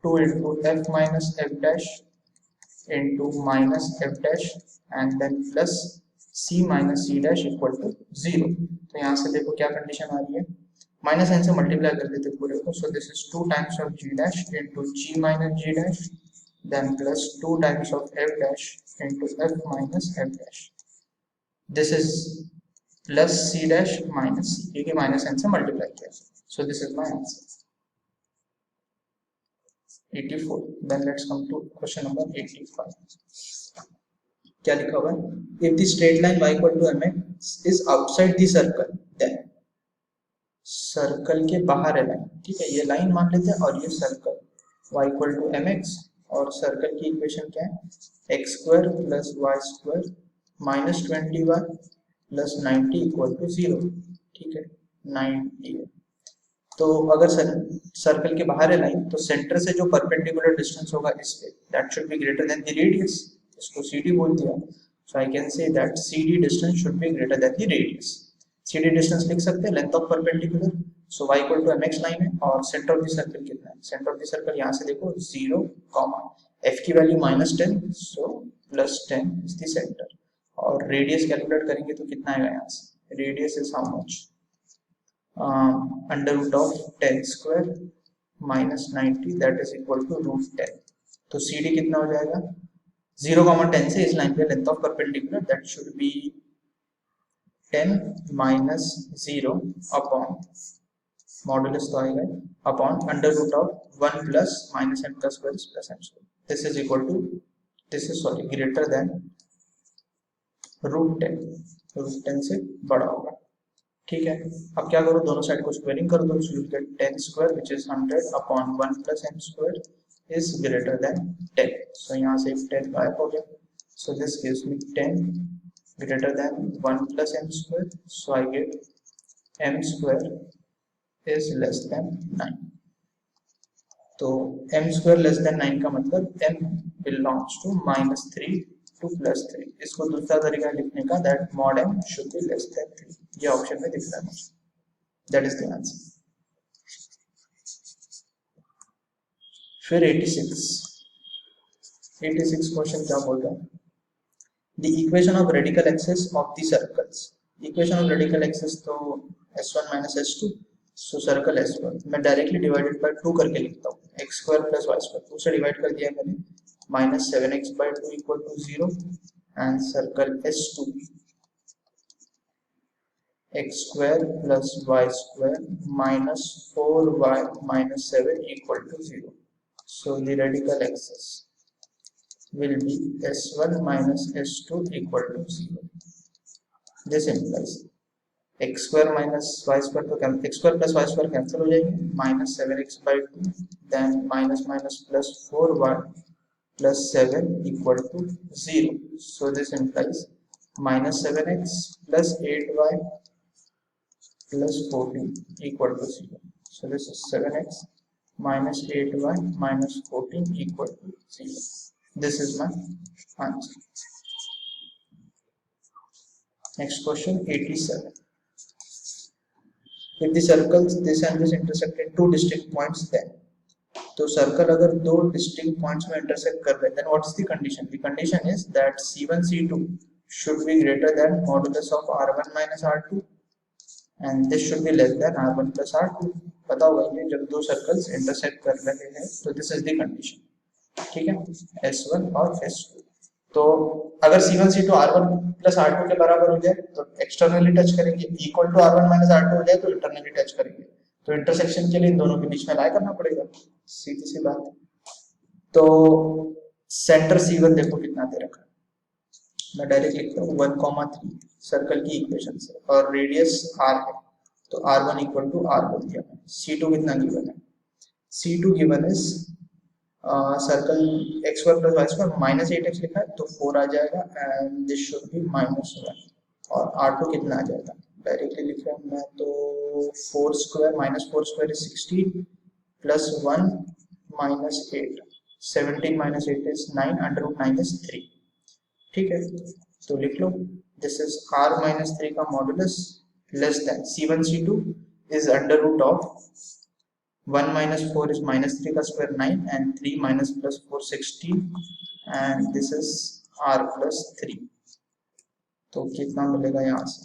Speaker 1: 2 into F minus F dash into minus F dash and then plus C minus C dash equal to 0. तो यहाँ से देखो क्या condition आ रही है, minus sign से multiply कर देते पूरे को. सो this is 2 times of G dash into G minus G dash then plus 2 times of F dash into F minus F dash. This is plus C dash minus C क्योंकि minus sign से multiply किया. सो this is my answer 84. Then let's come to question number 85. क्या लिखा हुआ है? If the straight line y equal to mx is outside the circle, then circle के बाहर है लाइन, ठीक है, ये लाइन मान लेते हैं और ये circle y equal to mx और सर्कल की इक्वेशन क्या है? x square plus y square minus 20y plus 90 equal to 0, ठीक है, 90 है. तो अगर सर्कल के बाहर है लाइन तो सेंटर से जो परपेंडिकुलर डिस्टेंस होगा इस पे, that should be greater than the radius. इसको CD बोल दिया. So I can say that CD distance should be greater than the radius. CD distance लिख सकते हैं length of perpendicular. So y equal to mx line है और centre of the circle कितना है? सेंटर ऑफ द सर्कल यहाँ से देखो 0, f की value -10, so +10 is the centre. और रेडियस कैलकुलेट करेंगे तो कितना आएगा यहाँ से? Radius is how much? Under root of 10 square minus 90 that is equal to √10. तो CD कितना हो जाएगा? 0,10 से इस लाइन पे length of perpendicular that should be 10 minus 0 upon modulus तो आएगा upon under root of 1 plus minus m का square plus m square. This is equal to greater than √10 से बड़ा होगा, ठीक है. अब क्या करो, दोनों साइड को स्क्वायरिंग कर दो. So you get 10 square which is 100 upon 1 plus m square is greater than 10. So यहाँ से 10 गायब हो गया. So this gives me 10 greater than 1 plus m square. So I get m square is less than 9. तो m square less than 9 का मतलब m belongs to -3 to +3. इसको दूसरा तरीका लिखने का that mod m should be less than 3. ये option में दिख रहा है मुझे. That is the answer. फिर 86 क्वेश्चन क्या बोल रहा है, the equation of radical axis of the circles, equation of radical axis तो s1 minus s2, so circle s1 मैं डायरेक्टली डिवाइडेड बाय 2 करके लिखता हूँ, x square plus y square 2 से डिवाइड कर दिया मैंने, minus 7x by 2 equal to 0 and circle s2 x square plus y square minus 4y minus 7 equal to 0, so the radical axis will be s1 minus s2 equal to 0. This implies x square minus y square तो x square plus y square cancel हो जाएंगे, minus 7x by 2 then minus minus plus 4y plus 7 equal to 0. So this implies minus 7x plus 8y plus 14 equal to 0. So this is 7x minus 8y minus 14 equal to 0. This is my answer. Next question 87. If the circles this and this intersect at two distinct points, then तो circle अगर दो distinct points में intersect कर रहे हैं, then what is the condition? The condition is that C1 C2 should be greater than modulus of R1 minus R2 and this should be less than R1 plus R2. पता होगा ये जब दो circles intersect कर रहे हैं तो this is the condition, ठीक है, S1 और S2। तो अगर C1 C2 R1 plus R2 के बराबर हो जाए तो एक्सटर्नली टच करेंगे, equal to R1 minus R2 हो जाए तो इंटरनली टच करेंगे, तो इंटरसेक्शन के लिए इन दोनों के बीच में लाई करना पड़ेगा, सीधी सी बात। तो सेंटर C1 देखो कितना दे रखा है, मैं डायरेक्ट लिखता हूँ 1,3 सर्कल की इक्वेशन से, और रेडियस R है तो R1 इक्वल टू R बोल दिया। C2 कितना गिवन है, C2 given is circle x square plus y square minus 8x लिखा है तो 4 आ जाएगा and this should be minus 1, और R2 कितना आ जाएगा, डायरेक्टली लिख रहा हूँ मैं तो 4 square minus 4 square is 16 plus 1 minus 8, 17 minus 8 is 9 under root 9 is 3, ठीक है, तो लिख लो दिस इज R माइनस 3 का modulus less than C1 C2 is under root of 1 minus 4 is minus 3 का square 9 and 3 minus plus 4 16 and this is R plus 3, तो कितना मिलेगा यहाँ से,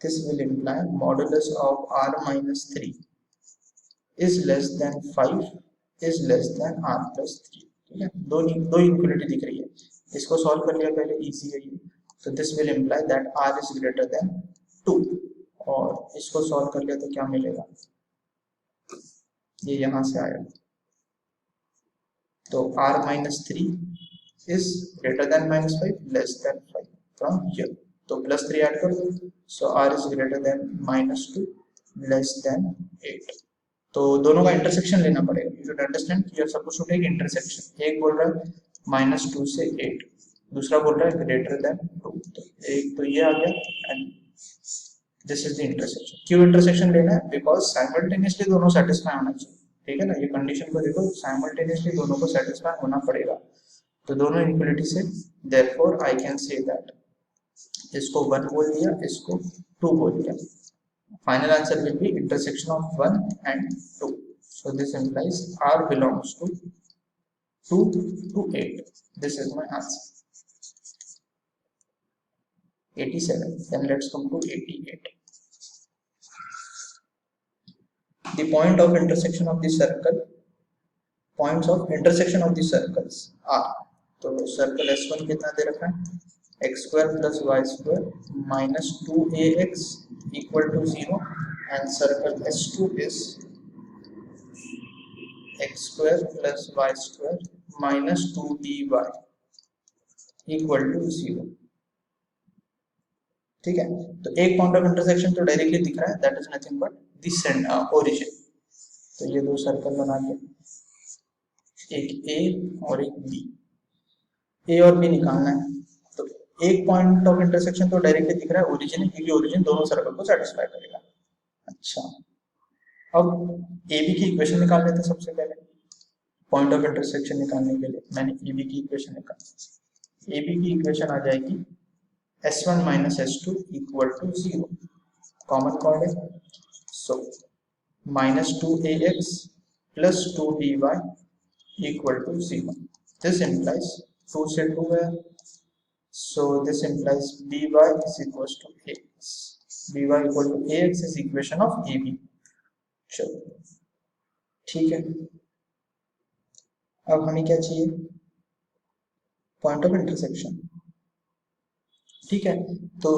Speaker 1: this will imply modulus of R minus 3 is less than 5 is less than R plus 3, ठीक है, दो equality दिख रही है, इसको सॉल्व कर लिया पहले, इजी है ये, तो this will imply that R is greater than 2, और इसको सॉल्व कर लिया तो क्या मिलेगा, ये यहां से आया, तो R minus 3 is greater than minus 5 less than 5 from here, तो प्लस 3 ऐड कर दो, so R is greater than minus 2 less than 8, तो दोनों का इंटरसेक्शन लेना पड़ेगा, यू शुड अंडरस्टैंड कि सपोज टू टेक इंटरसेक्शन, एक बोल रहा है minus 2 से 8, दूसरा बोल रहा है greater than 2, तो एक तो ये आ गया and this is the intersection. क्यों इंटरसेक्शन लेना है, बिकॉज साइमल्टेनियसली दोनों सेटिस्फाई होना चाहिए, ठीक है ना, ये कंडीशन को देखो साइमल्टेनियसली दोनों को सेटिस्फाई होना पड़ेगा, तो दोनों इक्वलिटी से therefore I can say that इसको 1 बोल दिया, इसको 2 बोल दिया, final answer will be intersection of 1 and 2, so this implies R belongs to 2 to 8, this is my answer 87. Then let's come to 88. The point of intersection of the circle, points of intersection of the circles are, तो circle S1 कितना दे रखा है, x square plus y square minus 2ax equal to 0 and circle S2 is x square plus y square minus 2by equal to 0, ठीक है, तो एक point of intersection तो directly दिख रहा है, that is nothing but this origin, तो ये दो सर्कल बना के एक ए और एक बी, ए और बी निकालना है, तो एक पॉइंट ऑफ इंटरसेक्शन तो डायरेक्टली दिख रहा है ओरिजिन है, क्योंकि ओरिजिन दोनों सर्कल को सेटिस्फाई करेगा। अच्छा, अब ए बी की इक्वेशन निकाल लेते हैं सबसे पहले, पॉइंट ऑफ इंटरसेक्शन निकालने के लिए मैंने ए बी की इक्वेशन निकाली, ए बी की इक्वेशन आ जाएगी S1 minus S2 equal to 0, common chord है, सो -2ax plus 2by equal to 0. This implies 2 से 2 गया, so this implies by is equals to ax. by equal to ax is equation of ab. चलो ठीक है, अब हमें क्या चाहिए, पॉइंट ऑफ इंटरसेक्शन। ठीक है, तो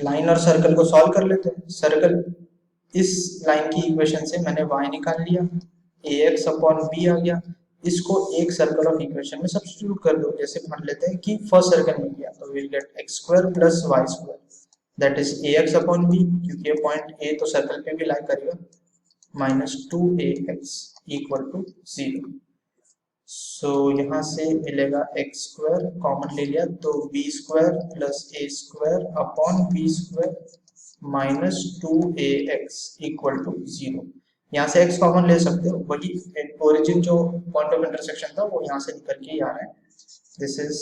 Speaker 1: लाइन और सर्कल को सॉल्व कर लेते हैं। सर्कल, इस लाइन की इक्वेशन से मैंने y निकाल लिया, ax अपॉन b आ गया, इसको एक सर्कल ऑफ इक्वेशन में सब्स्टिट्यूट कर दो। जैसे मान लेते हैं कि फर्स्ट सर्कल में किया तो will get x square plus y square that is ax upon b, क्योंकि ये पॉइंट a तो सर्कल पे भी लाई करेगा, -2ax इक्वल टू 0। सो यहाँ से मिलेगा x स्क्वायर, कॉमन ले लिया तो b square plus a square upon b square -2ax equal to 0। यहाँ से x कॉमन ले सकते हो, वही ओरिजिन जो पॉइंट ऑफ इंटरसेक्शन था वो यहाँ से निकल के आ रहा है। This is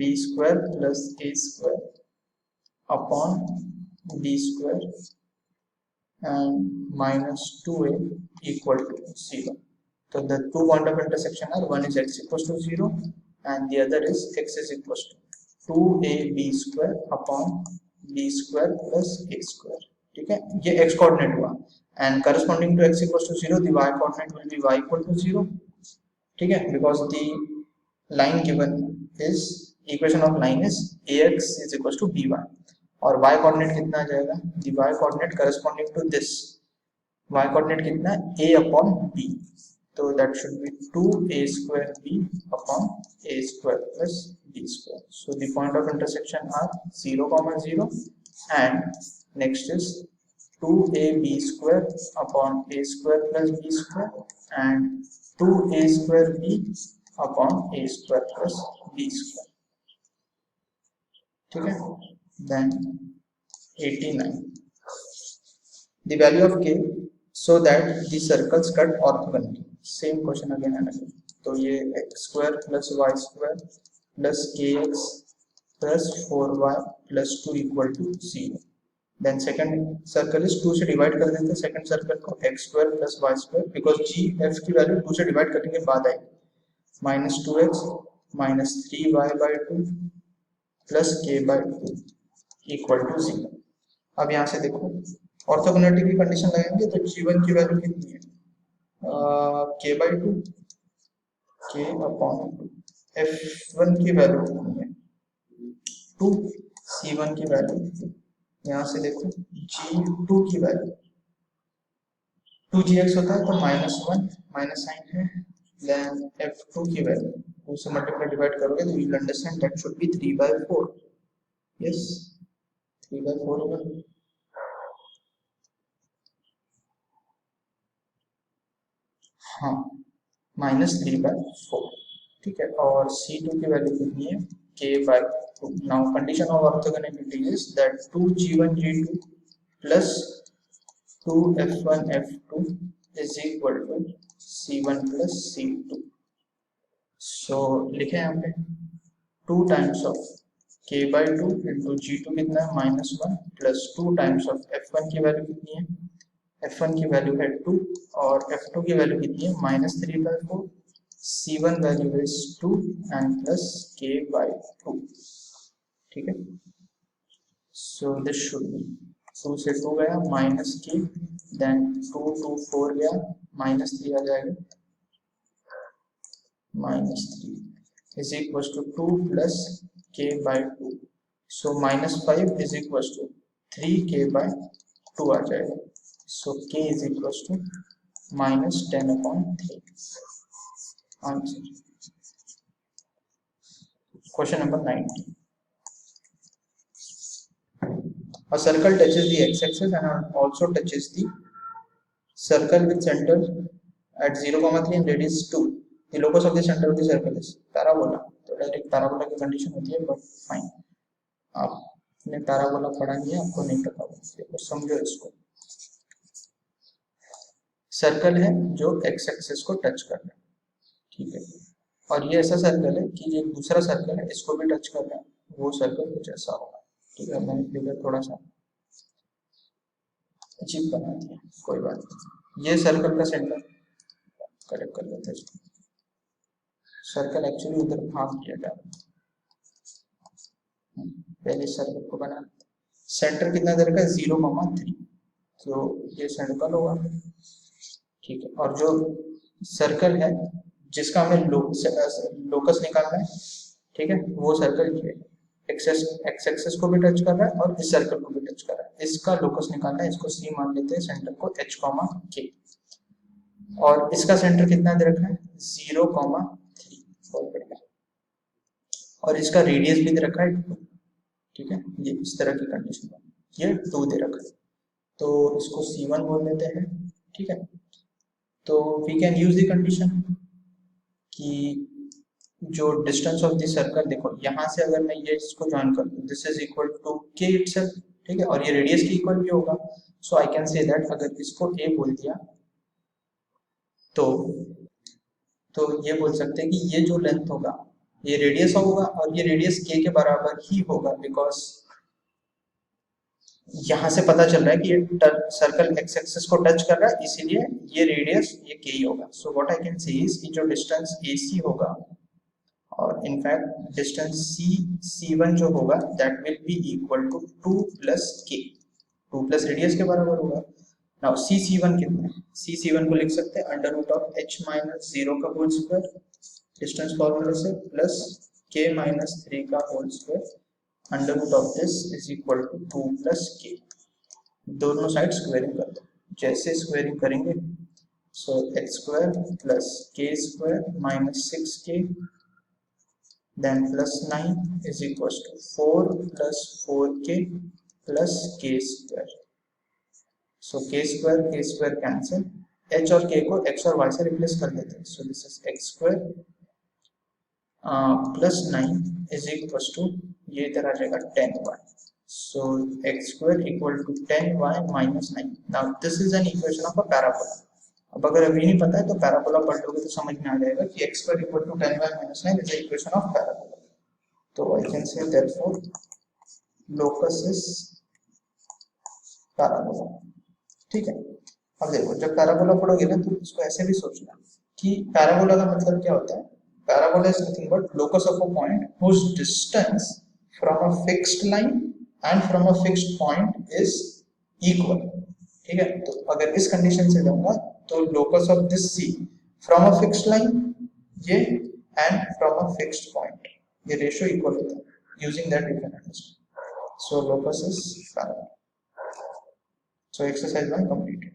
Speaker 1: b square plus a square upon b square and -2a equal to 0। So the two point of intersection are, one is x equals to 0 and the other is x is equals to 2ab square upon b square plus a square। ठीक है, ये x coordinate हुआ and corresponding to x equals to 0 the y coordinate will be y equal to 0। ठीक है, because the line given is, equation of line is ax is equals to by और y coordinate कितना आ जाएगा, the y coordinate corresponding to this y coordinate कितना, a upon b, so that should be 2a square b upon a square plus b square। So the point of intersection are 0, 0 and next is 2ab square upon a square plus b square and 2a square b upon a square plus b square। ठीक है, then 89 the value of k so that the circles cut orthogonally। Same question again है, तो ये x square plus y square plus k x plus 4y plus 2 equal to 0। Then second circle is 2 से divide कर देते हैं second circle को, x square plus y square, because g f की value 2 से डिवाइड करने के बाद आएगी, -2x minus 3y/2 plus k/2 equal to 0। अब यहाँ से देखो ऑर्थोगोनलिटी की कंडीशन लगाएंगे तो g1 की वैल्यू कितनी है, k/2 k अपॉन 2, f1 की वैल्यू कितनी है 2, c1 की वैल्यू, यहाँ से देखो g2 की वैल्यू 2gx होता है तो -1 माइनस साइन है, देन f2 की वैल्यू 2 से मल्टीप्लाई डिवाइड करोगे तो you will understand that should B 3/4। Yes 3/4 होगा, हाँ -3/4। ठीक है, और c2 की वैल्यू कितनी है k/2। Now condition of orthogonality is that 2g1 g2 plus 2f1 f2 is equal to c1 plus c2। So लिखे यहाँ पे 2 times of k/2 into g2 कितना है -1 प्लस 2 टाइम्स ऑफ f1 की वैल्यू कितनी है, f1 की वैल्यू है 2 और f2 की वैल्यू कितनी है -3/4, c1 value is 2 and plus k/2। ठीक है, सो दिस शुड बी 2 से 2 गया माइनस k, देन 2 2 4 गया -3 आ जाएगा, -3 is equal to 2 plus k/2। So -5 is equal to 3k/2 आ जाएगा। So k is equals to -10/3। Answer. Question number 90. A circle touches the x-axis and also touches the circle with center at 0,3 and radius 2. The locus of the center of the circle is parabola. तो direct parabola की condition होती है, but fine आपने parabola पढ़ा नहीं है, आपको नहीं पता होगा, समझो इसको। सर्कल है जो एक्स एक्सिस को टच कर रहा है, ठीक है, और ये ऐसा सर्कल है कि ये दूसरा सर्कल है इसको भी टच कर रहा है, वो सर्कल कुछ ऐसा होगा। ठीक है, मैंने फिगर थोड़ा सा अजीब बना दिया, कोई बात नहीं। ये सर्कल का सेंटर करेक्ट कर लेते हैं। सर्कल एक्चुअली उधर भाग दिया गया, पहले सर्कल को बना। सेंटर कितना दे रखा है 0,3, तो ये सर्कल होगा, ठीक है। और जो सर्कल है जिसका हमें लोकस निकालना है, ठीक है, वो सर्कल ये एक्सेस एक्स एक्सेस को भी टच कर रहा है और इस सर्कल को भी टच कर रहा है। इसका लोकस निकालना है, इसको सी मान लेते हैं, सेंटर को h, k, और इसका सेंटर कितना दे रखा है 0,3, बहुत बढ़िया। और इसका रेडियस भी दे रखा है 2, ठीक है। ये इस तरह की कंडीशन है, ये 2 दे रखा है, तो इसको C1 बोल देते हैं, ठीक है। तो we can use the condition कि जो डिस्टेंस ऑफ द सर्कल, देखो यहाँ से अगर मैं ये इसको ज्वाइन कर दूं, this is equal to k itself, ठीक है, और ये रेडियस के इक्वल भी होगा। सो आई कैन से दैट अगर इसको a बोल दिया तो ये बोल सकते हैं कि ये जो लेंथ होगा ये रेडियस होगा, और ये रेडियस k के बराबर ही होगा, बिकॉज यहाँ से पता चल रहा है कि ये सर्कल एक्स एक्सिस को टच कर रहा है, इसीलिए ये रेडियस ये k ही होगा। सो व्हाट आई कैन से इज कि जो डिस्टेंस AC होगा, और इनफैक्ट डिस्टेंस C1 जो होगा that will be equal to 2 plus k, 2 plus radius के बराबर होगा। नाउ C1 कितना है, C1 को लिख सकते हैं under root of h minus 0 का होल स्क्वायर डिस्टेंस फॉर्मूला से, प्लस k माइनस 3 का whole square under root of this is equal to 2 plus k। दोनों साइड स्क्वायरिंग कर दो, जैसे स्क्वायरिंग करेंगे so x square plus k square minus 6k then plus 9 is equals to 4 plus 4k plus k square. So k square cancel, h और k को x और y से replace कर देते हैं। So this is x square plus 9 is equals to, ये इधर आ जाएगा 10y. So x square equal to 10y minus 9. Now this is an equation of a parabola. अब अगर अभी नहीं पता है तो पैराबोला पढ़ लोगे तो समझ में आ जाएगा कि x square equal to 10y minus 9 is the equation of parabola. तो I can say therefore locus is parabola, ठीक है। अब देखो जब पैराबोला पढ़ोगे ना तो इसको ऐसे भी सोचना कि पैराबोला का मतलब क्या होता है। Parabola is nothing but locus of a point whose distance from a fixed line and from a fixed point is equal, ठीक है। तो अगर इस कंडीशन से जाऊंगा तो locus of this C from a fixed line ये and from a fixed point, ये रेशियो इक्वल होता है। Using that you can understand. So locus is parabola. So exercise 1 completed.